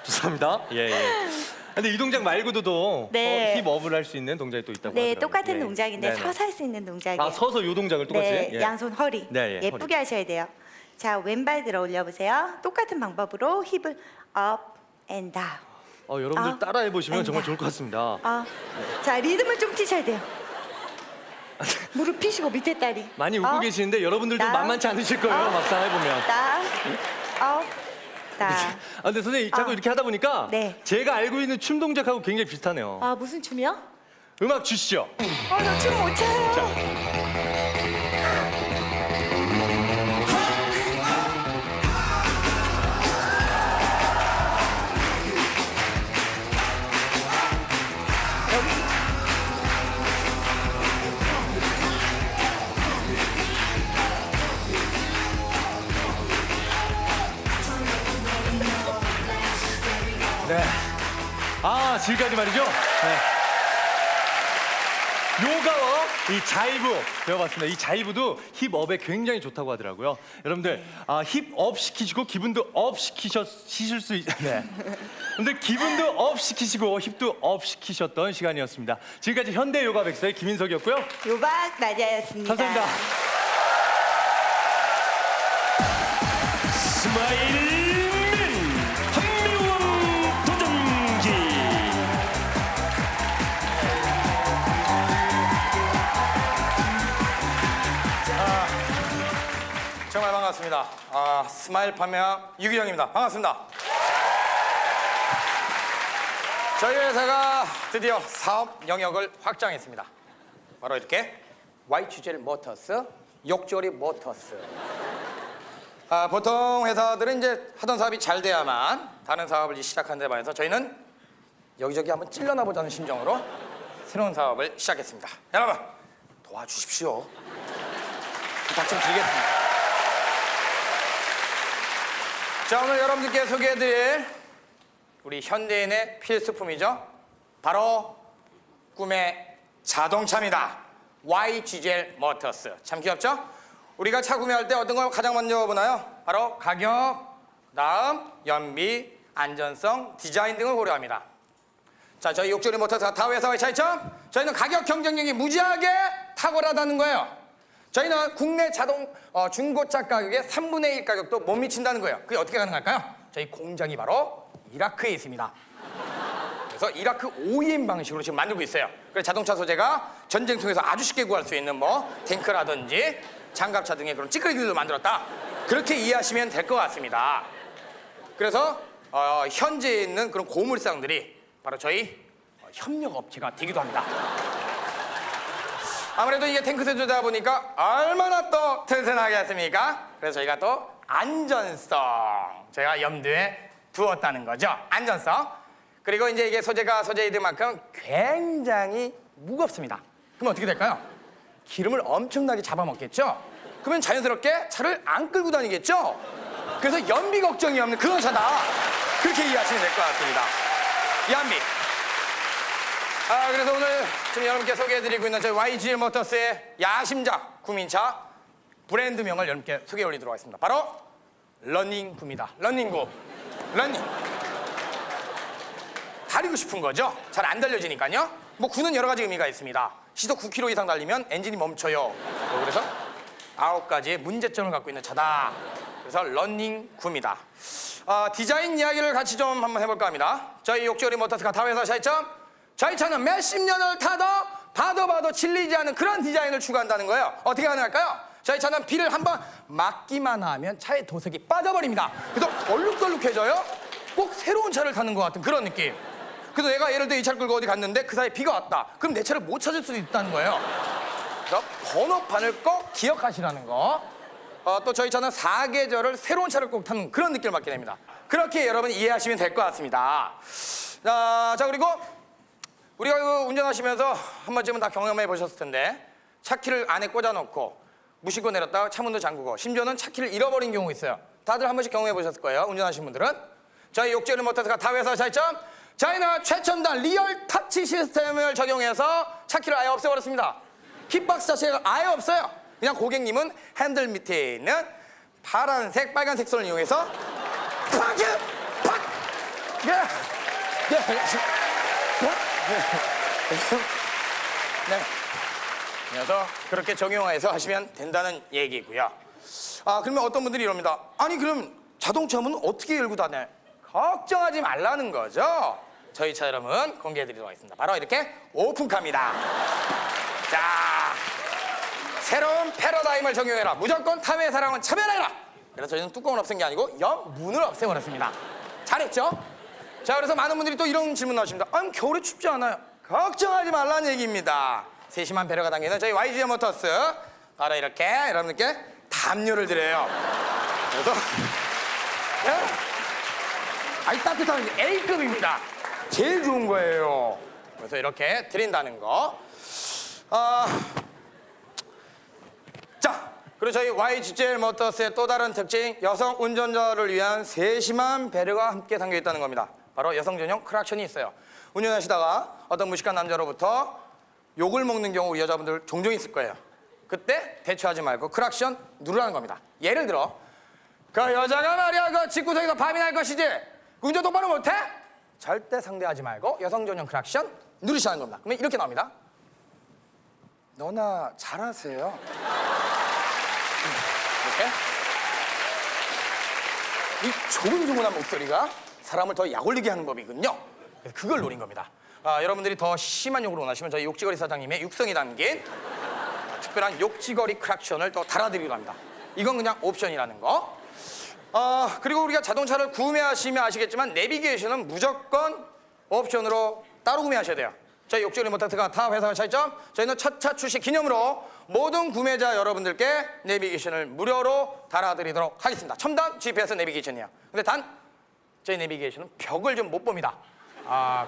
죄송합니다. 예. 근데 이 동작 말고도 네. 힙업을 할 수 있는 동작이 또 있다고 네, 하더라고요. 똑같은 예. 동작인데 네네. 서서 할 수 있는 동작이에요. 아, 서서 요 동작을 똑같이? 네, 예. 양손 허리. 네, 예, 예쁘게 하셔야 돼요. 자, 왼발 들어 올려보세요. 똑같은 방법으로 힙을 up and down. 여러분들 아, 따라해 보시면 정말 아니다. 좋을 것 같습니다. 자, 리듬을 좀 튀셔야 돼요. 무릎 피시고 밑에 다리. 많이 웃고 up, 계시는데 여러분들도 down, 만만치 않으실 거예요. up, 막상 해보면. down, up, down. 아, 근데 선생님 자꾸 이렇게 하다 보니까 네. 제가 알고 있는 춤 동작하고 굉장히 비슷하네요. 아, 무슨 춤이요? 음악 주시죠. 나 춤 못 춰요. 네. 아, 지금까지 말이죠. 네. 요가와 이 자이브 배워봤습니다. 이 자이브도 힙업에 굉장히 좋다고 하더라고요. 여러분들 힙업 시키시고 기분도 업 시키실 수 네. 근데 기분도 업 시키시고 힙도 업 시키셨던 시간이었습니다. 지금까지 현대 요가 백서의 김인석이었고요. 요박 나자였습니다. 감사합니다. 스마일맨 한미원 도전기. 정말 반갑습니다. 스마일 파며 유기정입니다. 반갑습니다. 저희 회사가 드디어 사업 영역을 확장했습니다. 바로 이렇게 YGL 모터스, 욕조리 모터스. 보통 회사들은 이제 하던 사업이 잘 돼야만 다른 사업을 이제 시작하는 데 반해서 저희는 여기저기 한번 찔러나 보자는 심정으로 새로운 사업을 시작했습니다. 여러분 도와주십시오. 부탁 좀 드리겠습니다. 자, 오늘 여러분들께 소개해드릴 우리 현대인의 필수품이죠. 바로 꿈의 자동차입니다. YGL 모터스. 참 귀엽죠? 우리가 차 구매할 때 어떤 걸 가장 먼저 보나요? 바로 가격, 다음 연비, 안전성, 디자인 등을 고려합니다. 자, 저희 욕조리 모터스가 타 회사와의 차이점, 저희는 가격 경쟁력이 무지하게 탁월하다는 거예요. 저희는 국내 자동 중고차 가격의 3분의 1 가격도 못 미친다는 거예요. 그게 어떻게 가능할까요? 저희 공장이 바로 이라크에 있습니다. 그래서 이라크 OEM 방식으로 지금 만들고 있어요. 그래서 자동차 소재가 전쟁통에서 아주 쉽게 구할 수 있는 탱크라든지 장갑차 등의 그런 찌끄리들도 만들었다. 그렇게 이해하시면 될 것 같습니다. 그래서 현재 있는 그런 고물상들이 바로 저희 협력업체가 되기도 합니다. 아무래도 이게 탱크 세조다 보니까 얼마나 또 튼튼하겠습니까? 그래서 저희가 또 안전성 제가 염두에 두었다는 거죠. 안전성. 그리고 이제 이게 소재가 소재이들만큼 굉장히 무겁습니다. 그럼 어떻게 될까요? 기름을 엄청나게 잡아먹겠죠? 그러면 자연스럽게 차를 안 끌고 다니겠죠? 그래서 연비 걱정이 없는 그런 차다. 그렇게 이해하시면 될 것 같습니다. 연비. 그래서 오늘 지금 여러분께 소개해드리고 있는 저희 YGL 모터스의 야심작 구민차 브랜드명을 여러분께 소개해 올리도록 하겠습니다. 바로 러닝구입니다. 러닝구. 러닝. 다리고 싶은 거죠? 잘 안 달려지니까요. 뭐 구는 여러 가지 의미가 있습니다. 시속 9km 이상 달리면 엔진이 멈춰요. 그래서 9가지의 문제점을 갖고 있는 차다. 그래서 러닝 구입니다. 디자인 이야기를 같이 좀 한번 해볼까 합니다. 저희 욕지거리 모터스가 타회사 차이점, 저희 차는 몇십 년을 타도 봐도 질리지 않은 그런 디자인을 추구한다는 거예요. 어떻게 가능할까요? 저희 차는 비를 한번 맞기만 하면 차의 도색이 빠져버립니다. 그래서 얼룩덜룩해져요. 꼭 새로운 차를 타는 것 같은 그런 느낌. 그래서 내가 예를 들어 이 차를 끌고 어디 갔는데 그 사이에 비가 왔다. 그럼 내 차를 못 찾을 수도 있다는 거예요. 그래서 번호판을 꼭 기억하시라는 거. 또 저희 차는 사계절을 새로운 차를 꼭 타는 그런 느낌을 받게 됩니다. 그렇게 여러분 이해하시면 될 것 같습니다. 자 그리고 우리가 운전하시면서 한 번쯤은 다 경험해 보셨을 텐데 차키를 안에 꽂아놓고 무심코 내렸다가 차문도 잠그고 심지어는 차키를 잃어버린 경우 있어요. 다들 한 번씩 경험해 보셨을 거예요. 운전하시는 분들은. 저희 욕지거리 모터스가 타회사 차이점, 저희는 최첨단 리얼 터치 시스템을 적용해서 차키를 아예 없애버렸습니다. hit박스 자체가 아예 없어요. 그냥 고객님은 핸들 밑에 있는 파란색, 빨간색 선을 이용해서 팍! 네. 그래서 그렇게 적용해서 하시면 된다는 얘기고요. 그러면 어떤 분들이 이럽니다. 아니 그럼 자동차 문은 어떻게 열고 다녀요? 걱정하지 말라는 거죠. 저희 차 여러분 공개해드리도록 하겠습니다. 바로 이렇게 오픈카입니다. 자, 새로운 패러다임을 적용해라. 무조건 타회사랑은 차별해라. 그래서 저희는 뚜껑을 없앤 게 아니고 옆 문을 없애버렸습니다. 잘했죠? 자, 그래서 많은 분들이 또 이런 질문 하십니다. 아니 겨울에 춥지 않아요? 걱정하지 말라는 얘기입니다. 세심한 배려가 담기는 저희 YG 모터스 바로 이렇게 여러분들께 담요를 드려요. 그래서 따뜻한 A급입니다. 제일 좋은 거예요. 그래서 이렇게 드린다는 거. 자, 그리고 저희 YGJ 모터스의 또 다른 특징, 여성 운전자를 위한 세심한 배려가 함께 담겨 있다는 겁니다. 바로 여성 전용 크락션이 있어요. 운전하시다가 어떤 무식한 남자로부터 욕을 먹는 경우 우리 여자분들 종종 있을 거예요. 그때 대처하지 말고 크락션 누르라는 겁니다. 예를 들어 그 여자가 말이야 그 집구석에서 밤이 날 것이지 운전 똑바로 못해? 절대 상대하지 말고 여성 전용 크락션 누르시라는 겁니다. 그러면 이렇게 나옵니다. 너나 잘하세요. 이렇게 이 조근조근한 목소리가 사람을 더 약올리게 하는 법이군요. 그래서 그걸 노린 겁니다. 여러분들이 더 심한 욕을 원하시면 저희 욕지거리 사장님의 육성이 담긴 특별한 욕지거리 크락션을 또 달아드리기로 합니다. 이건 그냥 옵션이라는 거. 그리고 우리가 자동차를 구매하시면 아시겠지만 내비게이션은 무조건 옵션으로 따로 구매하셔야 돼요. 저희 욕지거리 모터스가 타 회사의 차이점, 저희는 첫 차 출시 기념으로 모든 구매자 여러분들께 내비게이션을 무료로 달아드리도록 하겠습니다. 첨단 GPS 내비게이션이에요. 근데 단 저희 내비게이션은 벽을 좀 못 봅니다.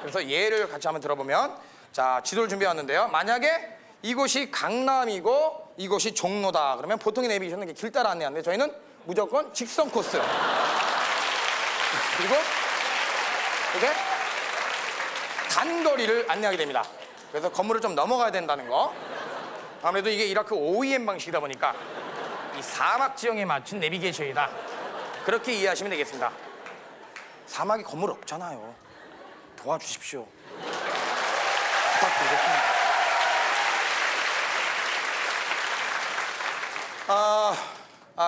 그래서 예를 같이 한번 들어보면, 자, 지도를 준비해왔는데요. 만약에 이곳이 강남이고 이곳이 종로다 그러면 보통의 내비게이션은 길 따라 안내하는데 저희는 무조건 직선 코스. 그리고 이렇게 단거리를 안내하게 됩니다. 그래서 건물을 좀 넘어가야 된다는 거. 아무래도 이게 이라크 OEM 방식이다 보니까 이 사막 지형에 맞춘 내비게이션이다. 그렇게 이해하시면 되겠습니다. 사막에 건물 없잖아요. 도와주십시오. 부탁드리겠습니다.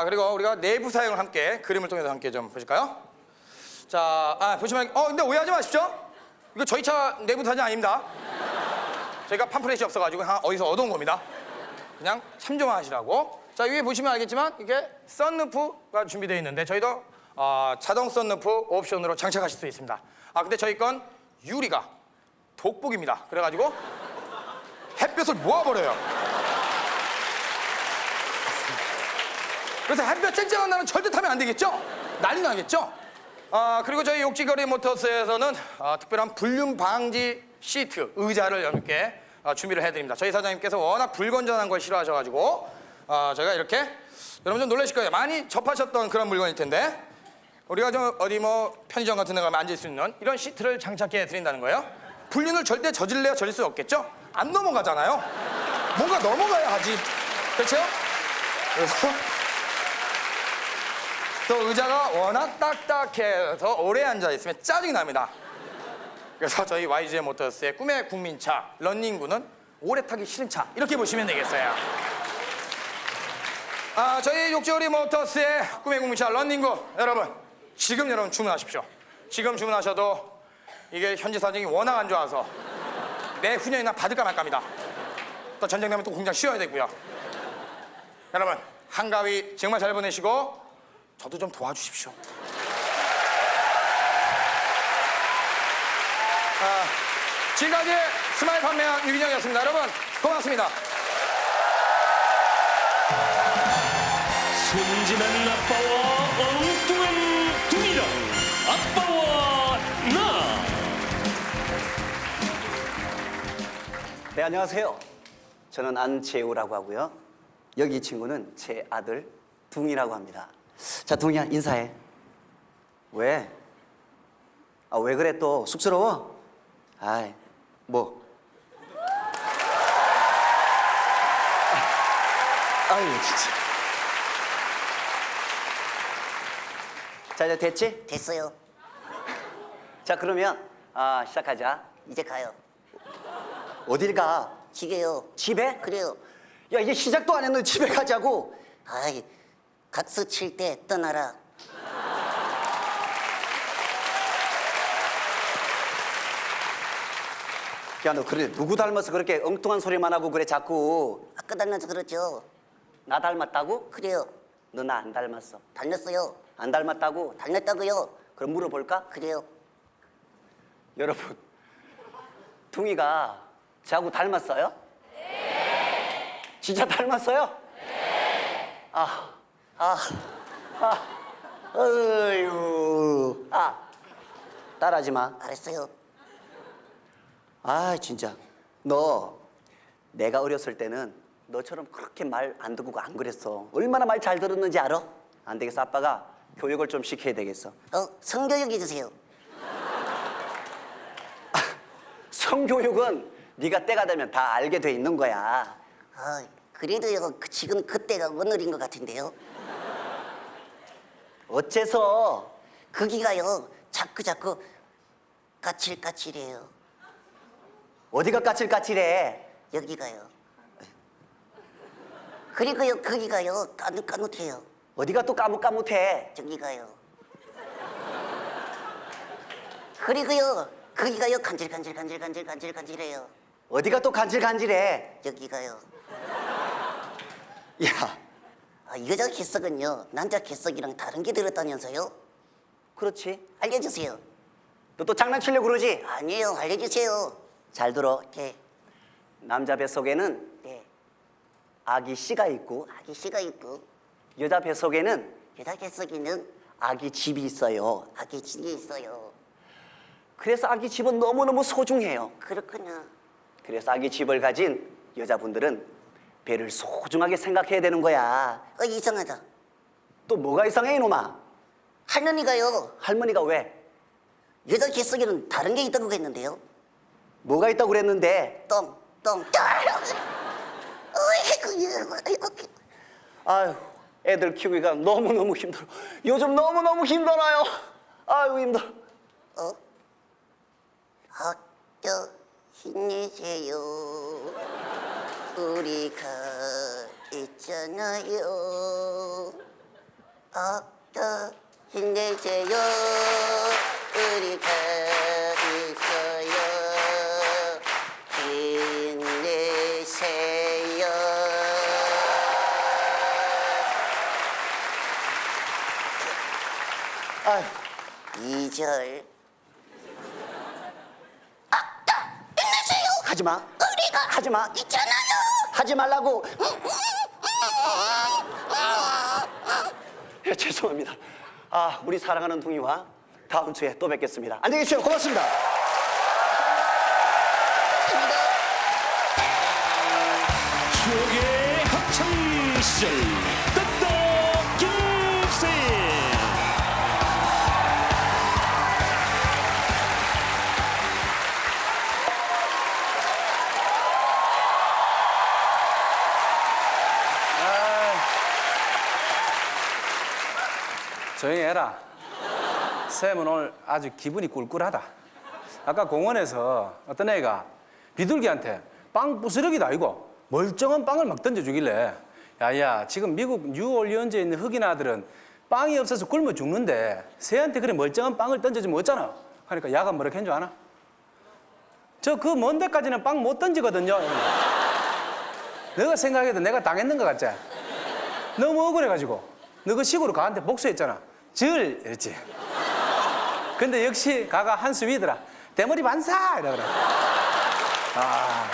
그리고 우리가 내부 사용을 함께 그림을 통해서 함께 좀 보실까요? 자, 보시면 근데 오해하지 마십시오. 이거 저희 차 내부 사진 아닙니다. 저희가 팜플렛이 없어가지고 어디서 얻어온 겁니다. 그냥 참조만 하시라고. 자, 위에 보시면 알겠지만 이게 썬루프가 준비되어 있는데 저희도 자동 썬루프 옵션으로 장착하실 수 있습니다. 근데 저희 건 유리가 독복입니다. 그래가지고 햇볕을 모아버려요. 그래서 햇볕 쨍쨍한 날은 절대 타면 안 되겠죠? 난리 나겠죠? 그리고 저희 욕지거리 모터스에서는 특별한 불륜 방지 시트, 의자를 이렇게 준비를 해드립니다. 저희 사장님께서 워낙 불건전한 걸 싫어하셔가지고 저희가 이렇게 여러분 좀 놀라실 거예요. 많이 접하셨던 그런 물건일 텐데 우리가 좀 어디 뭐 편의점 같은 데 가면 앉을 수 있는 이런 시트를 장착해 드린다는 거예요. 불륜을 절대 저질래야 저질 수 없겠죠? 안 넘어가잖아요. 뭔가 넘어가야 하지. 그렇죠? 그래서 또 의자가 워낙 딱딱해서 오래 앉아있으면 짜증이 납니다. 그래서 저희 YG 모터스의 꿈의 국민차 런닝구는 오래 타기 싫은 차 이렇게 보시면 되겠어요. 저희 욕조리 모터스의 꿈의 국민차 런닝구 여러분 지금 여러분 주문하십시오. 지금 주문하셔도 이게 현지 사정이 워낙 안 좋아서 내후년이나 받을까 말까입니다. 또 전쟁 되면 또 공장 쉬어야 되고요. 여러분 한가위 정말 잘 보내시고 저도 좀 도와주십시오. 지금까지 스마일 판매왕 유빈영이었습니다. 여러분 고맙습니다. 순진한 아빠와 엉뚱한 둥이랑 아빠와 나. 네, 안녕하세요. 저는 안재우라고 하고요. 여기 이 친구는 제 아들 둥이라고 합니다. 자, 둥이야, 인사해. 왜? 왜 그래 또? 쑥스러워? 아이, 뭐? 아유, 진짜. 자, 이제 됐지? 됐어요. 자, 그러면 시작하자. 이제 가요. 어딜 가? 집에요. 집에? 그래요. 야, 이제 시작도 안 했는데 집에 가자고. 아이, 각서 칠 때 떠나라. 야, 너 그래 누구 닮아서 그렇게 엉뚱한 소리만 하고 그래 자꾸. 아까 닮아서 그렇죠. 나 닮았다고? 그래요. 너 나 안 닮았어. 닮았어요. 안 닮았다고? 닮았다고요. 그럼 물어볼까? 그래요. 여러분, 둥이가 저하고 닮았어요? 네. 진짜 닮았어요? 네. 어휴. 따라하지 마. 알았어요. 진짜. 너 내가 어렸을 때는 너처럼 그렇게 말 안 듣고 안 그랬어. 얼마나 말 잘 들었는지 알아? 안 되겠어. 아빠가 교육을 좀 시켜야 되겠어. 성교육 해주세요. 성교육은 네가 때가 되면 다 알게 돼 있는 거야. 그래도요, 지금 그때가 오늘인 것 같은데요. 어째서? 거기가요, 자꾸 까칠까칠해요. 어디가 까칠까칠해? 여기가요. 그리고요, 거기가요, 까뭇까뭇해요. 어디가 또 까뭇까뭇해? 저기가요. 그리고요, 거기가요, 간질간질해요. 어디가 또 간질간질해? 여기가요. 야, 여자 개석은요, 남자 개석이랑 다른 게 들었다면서요? 그렇지. 알려주세요. 너 또 장난치려고 그러지? 아니에요, 알려주세요. 잘 들어. 네, 남자 뱃속에는 네. 아기 씨가 있고 아기 씨가 있고, 여자 뱃속에는 여자 개석이는 아기 집이 있어요. 아기 집이 있어요. 그래서 아기 집은 너무너무 소중해요. 그렇구나. 그래서 아기 집을 가진 여자분들은 배를 소중하게 생각해야 되는 거야. 이상하다. 또 뭐가 이상해 이놈아? 할머니가요, 할머니가 왜? 여자 개석에는 다른 게 있다고 했는데요. 뭐가 있다고 그랬는데? 똥. 아유, 애들 키우기가 너무너무 힘들어. 요즘 너무너무 힘들어요. 아유, 힘들어. 학교 힘내세요. 우리가 있잖아요. 학교 힘내세요. 우리가 있어요. 힘내세요. 아유, 2절. 하지 마. 우리가 하지 마. 있잖아요. 하지 말라고. 죄송합니다. 우리 사랑하는 둥이와 다음 주에 또 뵙겠습니다. 안녕히 계세요. 고맙습니다. 추억의 학창시절 떡떡김새. 조용히 해라. 쌤은 오늘 아주 기분이 꿀꿀하다. 아까 공원에서 어떤 애가 비둘기한테 빵 부스러기도 아니고 멀쩡한 빵을 막 던져주길래 야야 지금 미국 뉴올리언즈에 있는 흑인 아들은 빵이 없어서 굶어 죽는데 새한테 그래 멀쩡한 빵을 던져주면 어쩌나? 하니까 야가 뭐라 했는 줄 아나? 저 그 먼 데까지는 빵 못 던지거든요. 너가 생각해도 내가 당했는 것 같지? 너무 억울해가지고 너 그 식으로 가한테 복수했잖아. 절 이랬지. 근데 역시 가가 한 수 위더라. 대머리 반사 이러더라. 아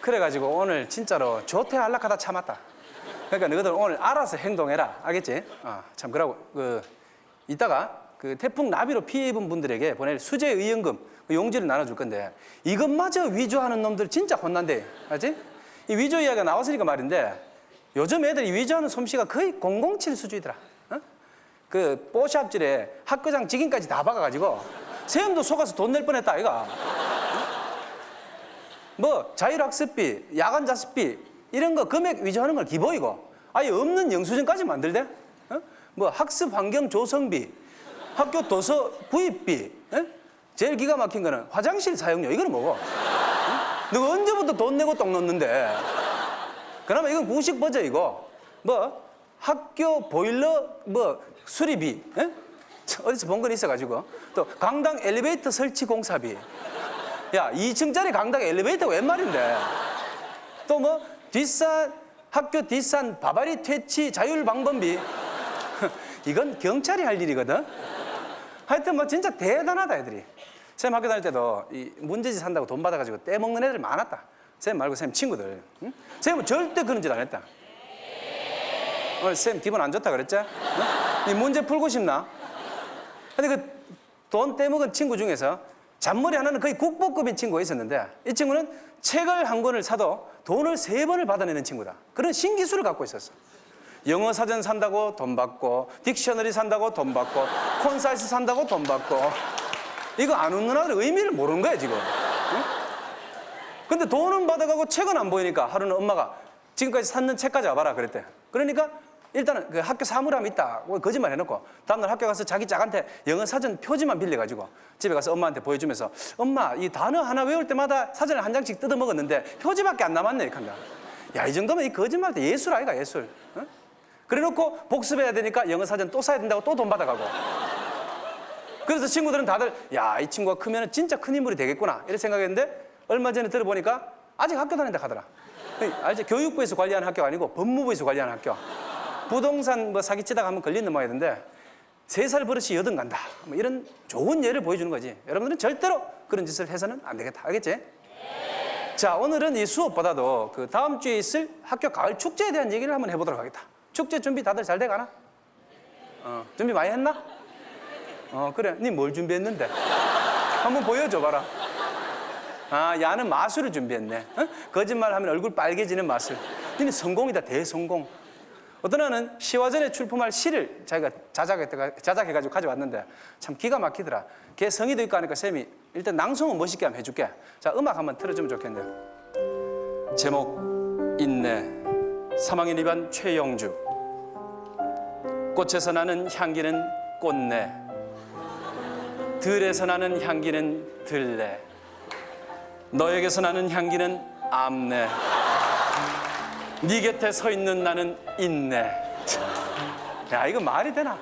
그래가지고 오늘 진짜로 조퇴 할락하다 참았다. 그러니까 너희들 오늘 알아서 행동해라. 알겠지? 참 그러고 이따가 그 태풍 나비로 피해 입은 분들에게 보낼 수재 의연금 그 용지를 나눠줄 건데 이것마저 위조하는 놈들 진짜 혼난대. 알지? 이 위조 이야기가 나왔으니까 말인데 요즘 애들이 위조하는 솜씨가 거의 007 수준이더라. 그 뽀샵질에 학교장 직인까지 다 박아가지고 세엄도 속아서 돈 낼 뻔했다 아이가. 뭐 자율학습비, 야간자습비 이런 거 금액 위조하는 걸 기본이고 아예 없는 영수증까지 만들대. 뭐 학습 환경 조성비, 학교 도서 구입비, 제일 기가 막힌 거는 화장실 사용료. 이거는 뭐고? 너가 언제부터 돈 내고 똥 넣는데? 그나마 이건 공식 버전이고 뭐 학교 보일러 뭐 수리비, 어디서 본 건 있어가지고 또 강당 엘리베이터 설치 공사비. 야 2층짜리 강당 엘리베이터가 웬 말인데? 또 뭐 뒷산 학교 뒷산 바바리 퇴치 자율 방범비. 이건 경찰이 할 일이거든. 하여튼 뭐 진짜 대단하다 애들이. 쌤 학교 다닐 때도 이 문제집 산다고 돈 받아가지고 떼먹는 애들 많았다. 쌤 말고 쌤 친구들. 응? 쌤은 절대 그런 짓 안 했다. 오늘 쌤 기분 안 좋다 그랬지? 이 문제 풀고 싶나? 근데 그 돈 떼먹은 친구 중에서 잔머리 하나는 거의 국보급인 친구가 있었는데 이 친구는 책을 한 권을 사도 돈을 3번을 받아내는 친구다. 그런 신기술을 갖고 있었어. 영어 사전 산다고 돈 받고 딕셔너리 산다고 돈 받고 콘사이트 산다고 돈 받고 이거 안 웃는 아들 의미를 모르는 거야 지금. 응? 근데 돈은 받아가고 책은 안 보이니까 하루는 엄마가 지금까지 샀는 책까지 와봐라 그랬대. 그러니까 일단은 그 학교 사물함이 있다 거짓말 해놓고 다음날 학교 가서 자기 짝한테 영어 사전 표지만 빌려가지고 집에 가서 엄마한테 보여주면서 엄마 이 단어 하나 외울 때마다 사전을 한 장씩 뜯어 먹었는데 표지밖에 안 남았네 이렇게 한다. 야 이 정도면 이 거짓말도 예술 아이가 예술. 어? 그래놓고 복습해야 되니까 영어 사전 또 사야 된다고 또 돈 받아가고. 그래서 친구들은 다들 야 이 친구가 크면 진짜 큰 인물이 되겠구나 이렇게 생각했는데 얼마 전에 들어보니까 아직 학교 다닌다 하더라. 알지? 교육부에서 관리하는 학교가 아니고 법무부에서 관리하는 학교. 부동산 뭐 사기치다가 한번 걸리는 모양이던데 3살 버릇이 8 간다. 뭐 이런 좋은 예를 보여주는 거지. 여러분들은 절대로 그런 짓을 해서는 안 되겠다. 알겠지? 네. 자 오늘은 이 수업보다도 그 다음 주에 있을 학교 가을 축제에 대한 얘기를 한번 해보도록 하겠다. 축제 준비 다들 잘 돼가나? 준비 많이 했나? 그래. 니 뭘 준비했는데? 한번 보여줘봐라. 아, 야는 마술을 준비했네. 거짓말하면 얼굴 빨개지는 마술. 니는 성공이다, 대성공. 어떤 애는 시화전에 출품할 시를 자기가 자작해가지고 가져왔는데 참 기가 막히더라. 걔 성의도 있고 하니까 쌤이 일단 낭송은 멋있게 한번 해줄게. 자, 음악 한번 틀어주면 좋겠네요. 제목 인내. 3학년 2반 최영주. 꽃에서 나는 향기는 꽃내. 들에서 나는 향기는 들레. 너에게서 나는 향기는 암내. 네 곁에 서 있는 나는 인내. 야 이거 말이 되나?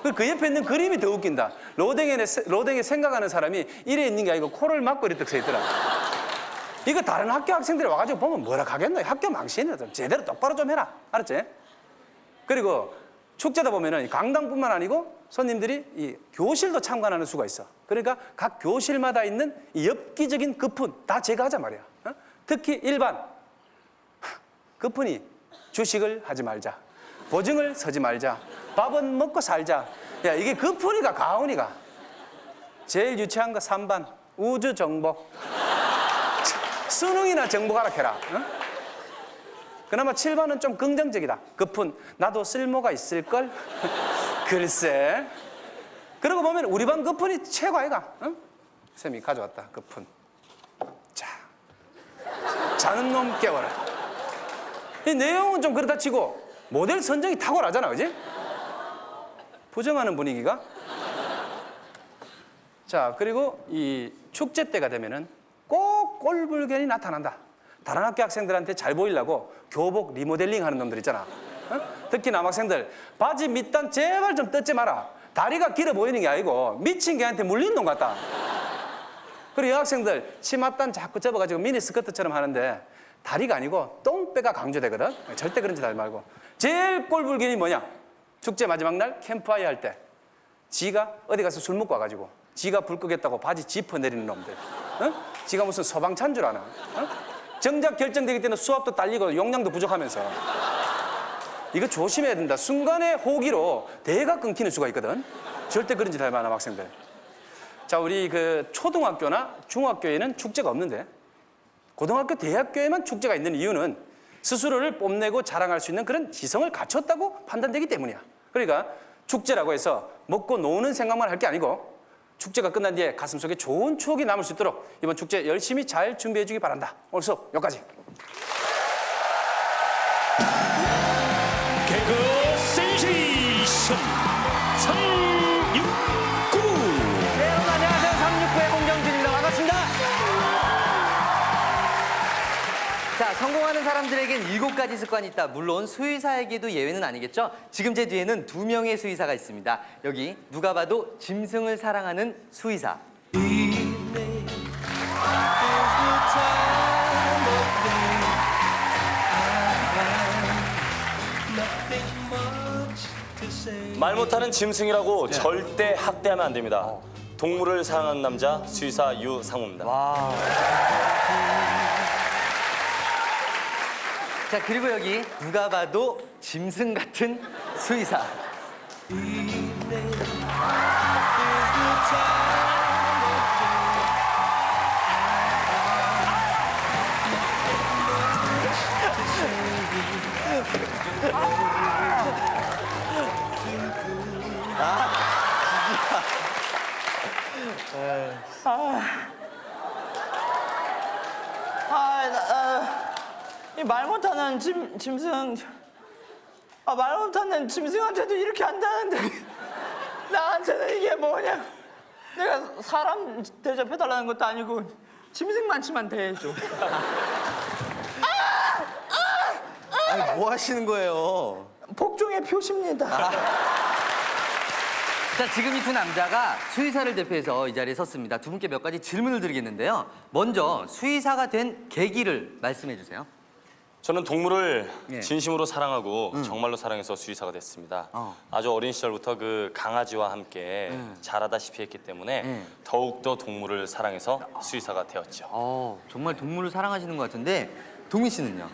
그 옆에 있는 그림이 더 웃긴다. 로댕에 생각하는 사람이 이래 있는 게 아니고 코를 막고 이렇게 서 있더라. 이거 다른 학교 학생들이 와가지고 보면 뭐라 하겠노? 학교 망신이야. 제대로 똑바로 좀 해라. 알았지? 그리고 축제다 보면은 강당뿐만 아니고 손님들이 이 교실도 참관하는 수가 있어. 그러니까 각 교실마다 있는 이 엽기적인 급훈 다 제가 하자 말이야. 특히 1반 급훈이 주식을 하지 말자. 보증을 서지 말자. 밥은 먹고 살자. 야 이게 급훈이가 가훈이가. 제일 유치한 거 3반 우주 정복. 수능이나 정복하라 해라. 그나마 7반은 좀 긍정적이다. 급훈 나도 쓸모가 있을걸? 글쎄. 그러고 보면 우리 반 급훈이 최고 아이가. 쌤이 가져왔다 급훈. 자, 자는 놈 깨워라. 이 내용은 좀 그렇다 치고 모델 선정이 탁월하잖아, 그지? 부정하는 분위기가. 자, 그리고 이 축제 때가 되면은 꼭 꼴불견이 나타난다. 다른 학교 학생들한테 잘 보이려고 교복 리모델링 하는 놈들 있잖아. 어? 특히 남학생들 바지 밑단 제발 좀 뜯지 마라. 다리가 길어 보이는 게 아니고 미친 개한테 물린 놈 같다. 그리고 여학생들 치맛단 자꾸 접어가지고 미니스커트처럼 하는데 다리가 아니고 똥배가 강조되거든. 절대 그런 짓 하지 말고. 제일 꼴불견이 뭐냐? 축제 마지막 날 캠프파이어 할 때 지가 어디 가서 술 먹고 와가지고 지가 불 끄겠다고 바지 지퍼 내리는 놈들. 어? 지가 무슨 서방찬 줄 아나? 어? 정작 결정되기 때는 수압도 딸리고 용량도 부족하면서. 이거 조심해야 된다. 순간의 호기로 대가 끊기는 수가 있거든. 절대 그런 짓 하지 마, 남학생들. 자, 우리 그 초등학교나 중학교에는 축제가 없는데 고등학교, 대학교에만 축제가 있는 이유는 스스로를 뽐내고 자랑할 수 있는 그런 지성을 갖췄다고 판단되기 때문이야. 그러니까 축제라고 해서 먹고 노는 생각만 할 게 아니고 축제가 끝난 뒤에 가슴속에 좋은 추억이 남을 수 있도록 이번 축제 열심히 잘 준비해 주기 바란다. 오늘 수업 여기까지. 개그 센세이션 369. 네, 여러분 안녕하세요. 369의 공정진입니다. 반갑습니다. 자, 성공하는 사람들에겐 7가지 습관이 있다. 물론 수의사에게도 예외는 아니겠죠? 지금 제 뒤에는 2명의 수의사가 있습니다. 여기 누가 봐도 짐승을 사랑하는 수의사. 말 못하는 짐승이라고 절대 학대하면 안 됩니다. 동물을 사랑하는 남자 수의사 유상우입니다. 와. 자, 그리고 여기 누가 봐도 짐승 같은 수의사. 이 말 못하는 짐승, 말 못하는 짐승한테도 이렇게 한다는데 나한테는 이게 뭐냐? 내가 사람 대접해달라는 것도 아니고 짐승만치만 대해줘. 아니, 뭐 하시는 거예요? 복종의 표시입니다. 자, 지금 이 두 남자가 수의사를 대표해서 이 자리에 섰습니다. 두 분께 몇 가지 질문을 드리겠는데요. 먼저 수의사가 된 계기를 말씀해 주세요. 저는 동물을 예. 진심으로 사랑하고 정말로 사랑해서 수의사가 됐습니다. 아주 어린 시절부터 그 강아지와 함께 자라다시피 했기 때문에 더욱더 동물을 사랑해서 수의사가 되었죠. 정말 동물을 사랑하시는 것 같은데 동민 씨는요?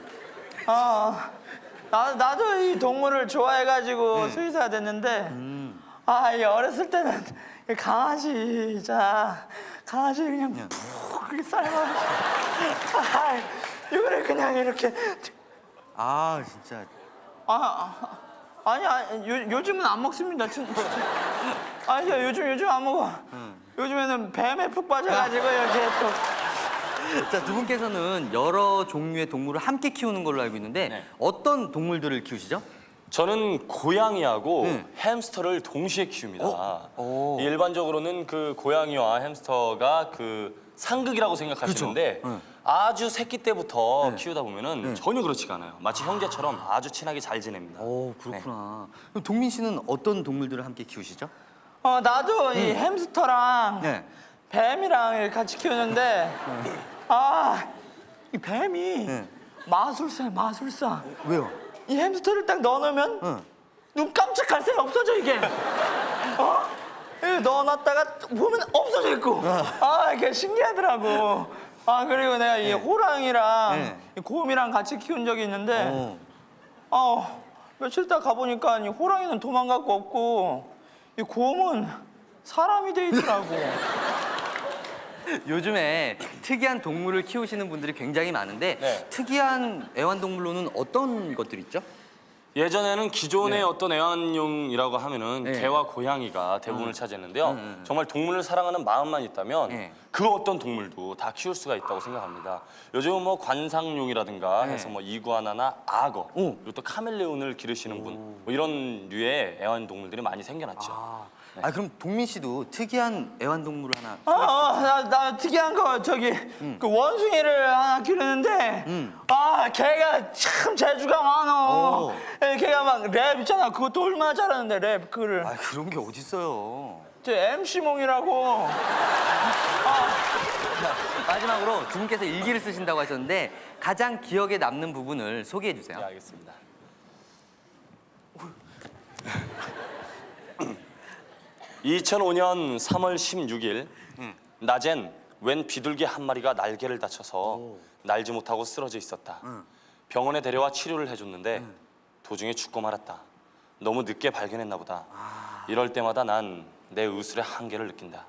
나도 이 동물을 좋아해가지고 수의사가 됐는데 이 어렸을 때는 강아지 그냥 푹 이렇게 삶아 이거를 그냥 이렇게 진짜 아니 요즘은 안 먹습니다 진짜. 아니요 요즘 안 먹어. 요즘에는 뱀에 푹 빠져가지고 이렇게 또. 자, 두 분께서는 여러 종류의 동물을 함께 키우는 걸로 알고 있는데 어떤 동물들을 키우시죠? 저는 고양이하고 햄스터를 동시에 키웁니다. 일반적으로는 그 고양이와 햄스터가 그 상극이라고 생각하시는데 아주 새끼 때부터 키우다 보면은 전혀 그렇지가 않아요. 마치 형제처럼 아주 친하게 잘 지냅니다. 그렇구나. 그럼 동민 씨는 어떤 동물들을 함께 키우시죠? 나도 이 햄스터랑 뱀이랑 이렇게 같이 키우는데 이 뱀이 마술사야 마술사. 왜요? 이 햄스터를 딱 넣어놓으면 눈 깜짝할 새가 없어져 이게. 이렇게 넣어놨다가 보면 없어져 있고. 이게 신기하더라고. 그리고 내가 이 호랑이랑 이 곰이랑 같이 키운 적이 있는데 며칠 있다 가보니까 이 호랑이는 도망갈 거 없고 이 곰은 사람이 돼 있더라고. 요즘에 특이한 동물을 키우시는 분들이 굉장히 많은데 특이한 애완동물로는 어떤 것들이 있죠? 예전에는 기존의 어떤 애완용이라고 하면은 개와 고양이가 대부분을 차지했는데요. 정말 동물을 사랑하는 마음만 있다면 그 어떤 동물도 다 키울 수가 있다고 생각합니다. 요즘은 뭐 관상용이라든가 해서 뭐 이구아나나 악어, 그리고 또 카멜레온을 기르시는 분, 뭐 이런 류의 애완동물들이 많이 생겨났죠. 아 그럼 동민 씨도 특이한 애완동물을 하나. 나 특이한 거 저기 그 원숭이를 하나 기르는데 걔가 참 재주가 많어. 걔가 막 랩 있잖아. 그것도 얼마나 잘하는데 랩 그거를. 아 그런 게 어딨어요. 저 MC몽이라고. 마지막으로 두 분께서 일기를 쓰신다고 하셨는데 가장 기억에 남는 부분을 소개해 주세요. 네, 알겠습니다. 2005년 3월 16일 낮엔 웬 비둘기 한 마리가 날개를 다쳐서 날지 못하고 쓰러져 있었다. 병원에 데려와 치료를 해줬는데 도중에 죽고 말았다. 너무 늦게 발견했나 보다. 이럴 때마다 난 내 의술의 한계를 느낀다.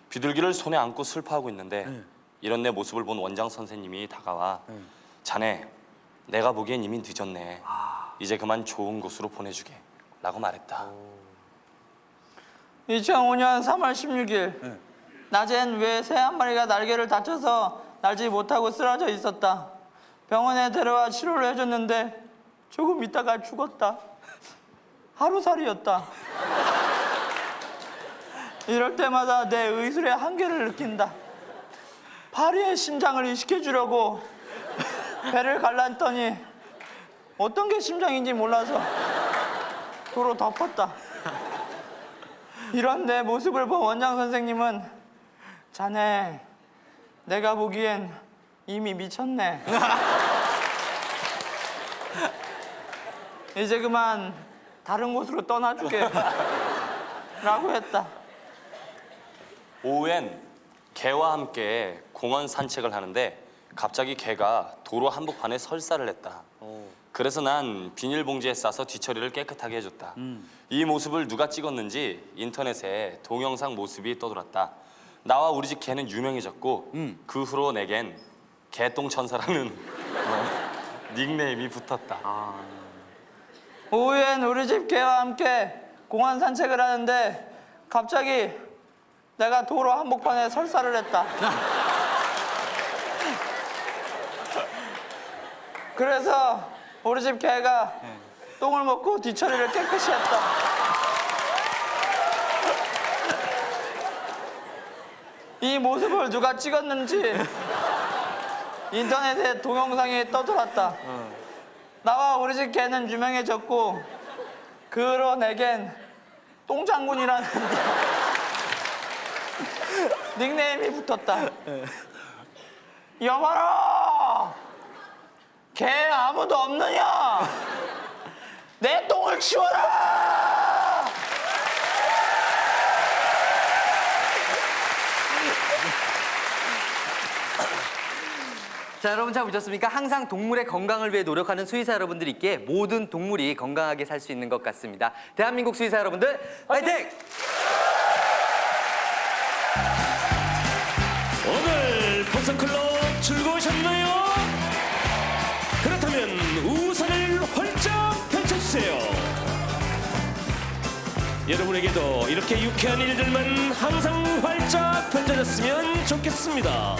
비둘기를 손에 안고 슬퍼하고 있는데 이런 내 모습을 본 원장 선생님이 다가와 자네, 내가 보기엔 이미 늦었네. 이제 그만 좋은 곳으로 보내주게 라고 말했다. 2005년 3월 16일 낮엔 왜 새 한 마리가 날개를 다쳐서 날지 못하고 쓰러져 있었다. 병원에 데려와 치료를 해줬는데 조금 있다가 죽었다. 하루살이였다. 이럴 때마다 내 의술의 한계를 느낀다. 파리의 심장을 이식해주려고 배를 갈랐더니 어떤 게 심장인지 몰라서 도로 덮었다. 이런 내 모습을 본 원장 선생님은 자네, 내가 보기엔 이미 미쳤네. 이제 그만 다른 곳으로 떠나주게 라고 했다. 오후엔 개와 함께 공원 산책을 하는데 갑자기 개가 도로 한복판에 설사를 했다. 그래서 난 비닐봉지에 싸서 뒤처리를 깨끗하게 해줬다. 이 모습을 누가 찍었는지 인터넷에 동영상 모습이 떠돌았다. 나와 우리 집 개는 유명해졌고 그 후로 내겐 개똥천사라는 닉네임이 붙었다. 오후엔 우리 집 개와 함께 공원 산책을 하는데 갑자기 내가 도로 한복판에 설사를 했다. 그래서 우리 집 개가 똥을 먹고 뒤처리를 깨끗이 했다. 이 모습을 누가 찍었는지 인터넷에 동영상이 떠돌았다. 나와 우리 집 개는 유명해졌고 그로 내겐 똥장군이라는 닉네임이 붙었다. 여봐라! 개 아무도 없느냐? 내 똥을 치워라! 자, 여러분 잘 보셨습니까? 항상 동물의 건강을 위해 노력하는 수의사 여러분들이 있기에 모든 동물이 건강하게 살 수 있는 것 같습니다. 대한민국 수의사 여러분들 화이팅! 오늘 폰선클럽 즐거우셨나요? 그렇다면 우산을 활짝 펼쳐주세요. 여러분에게도 이렇게 유쾌한 일들만 항상 활짝 펼쳐졌으면 좋겠습니다.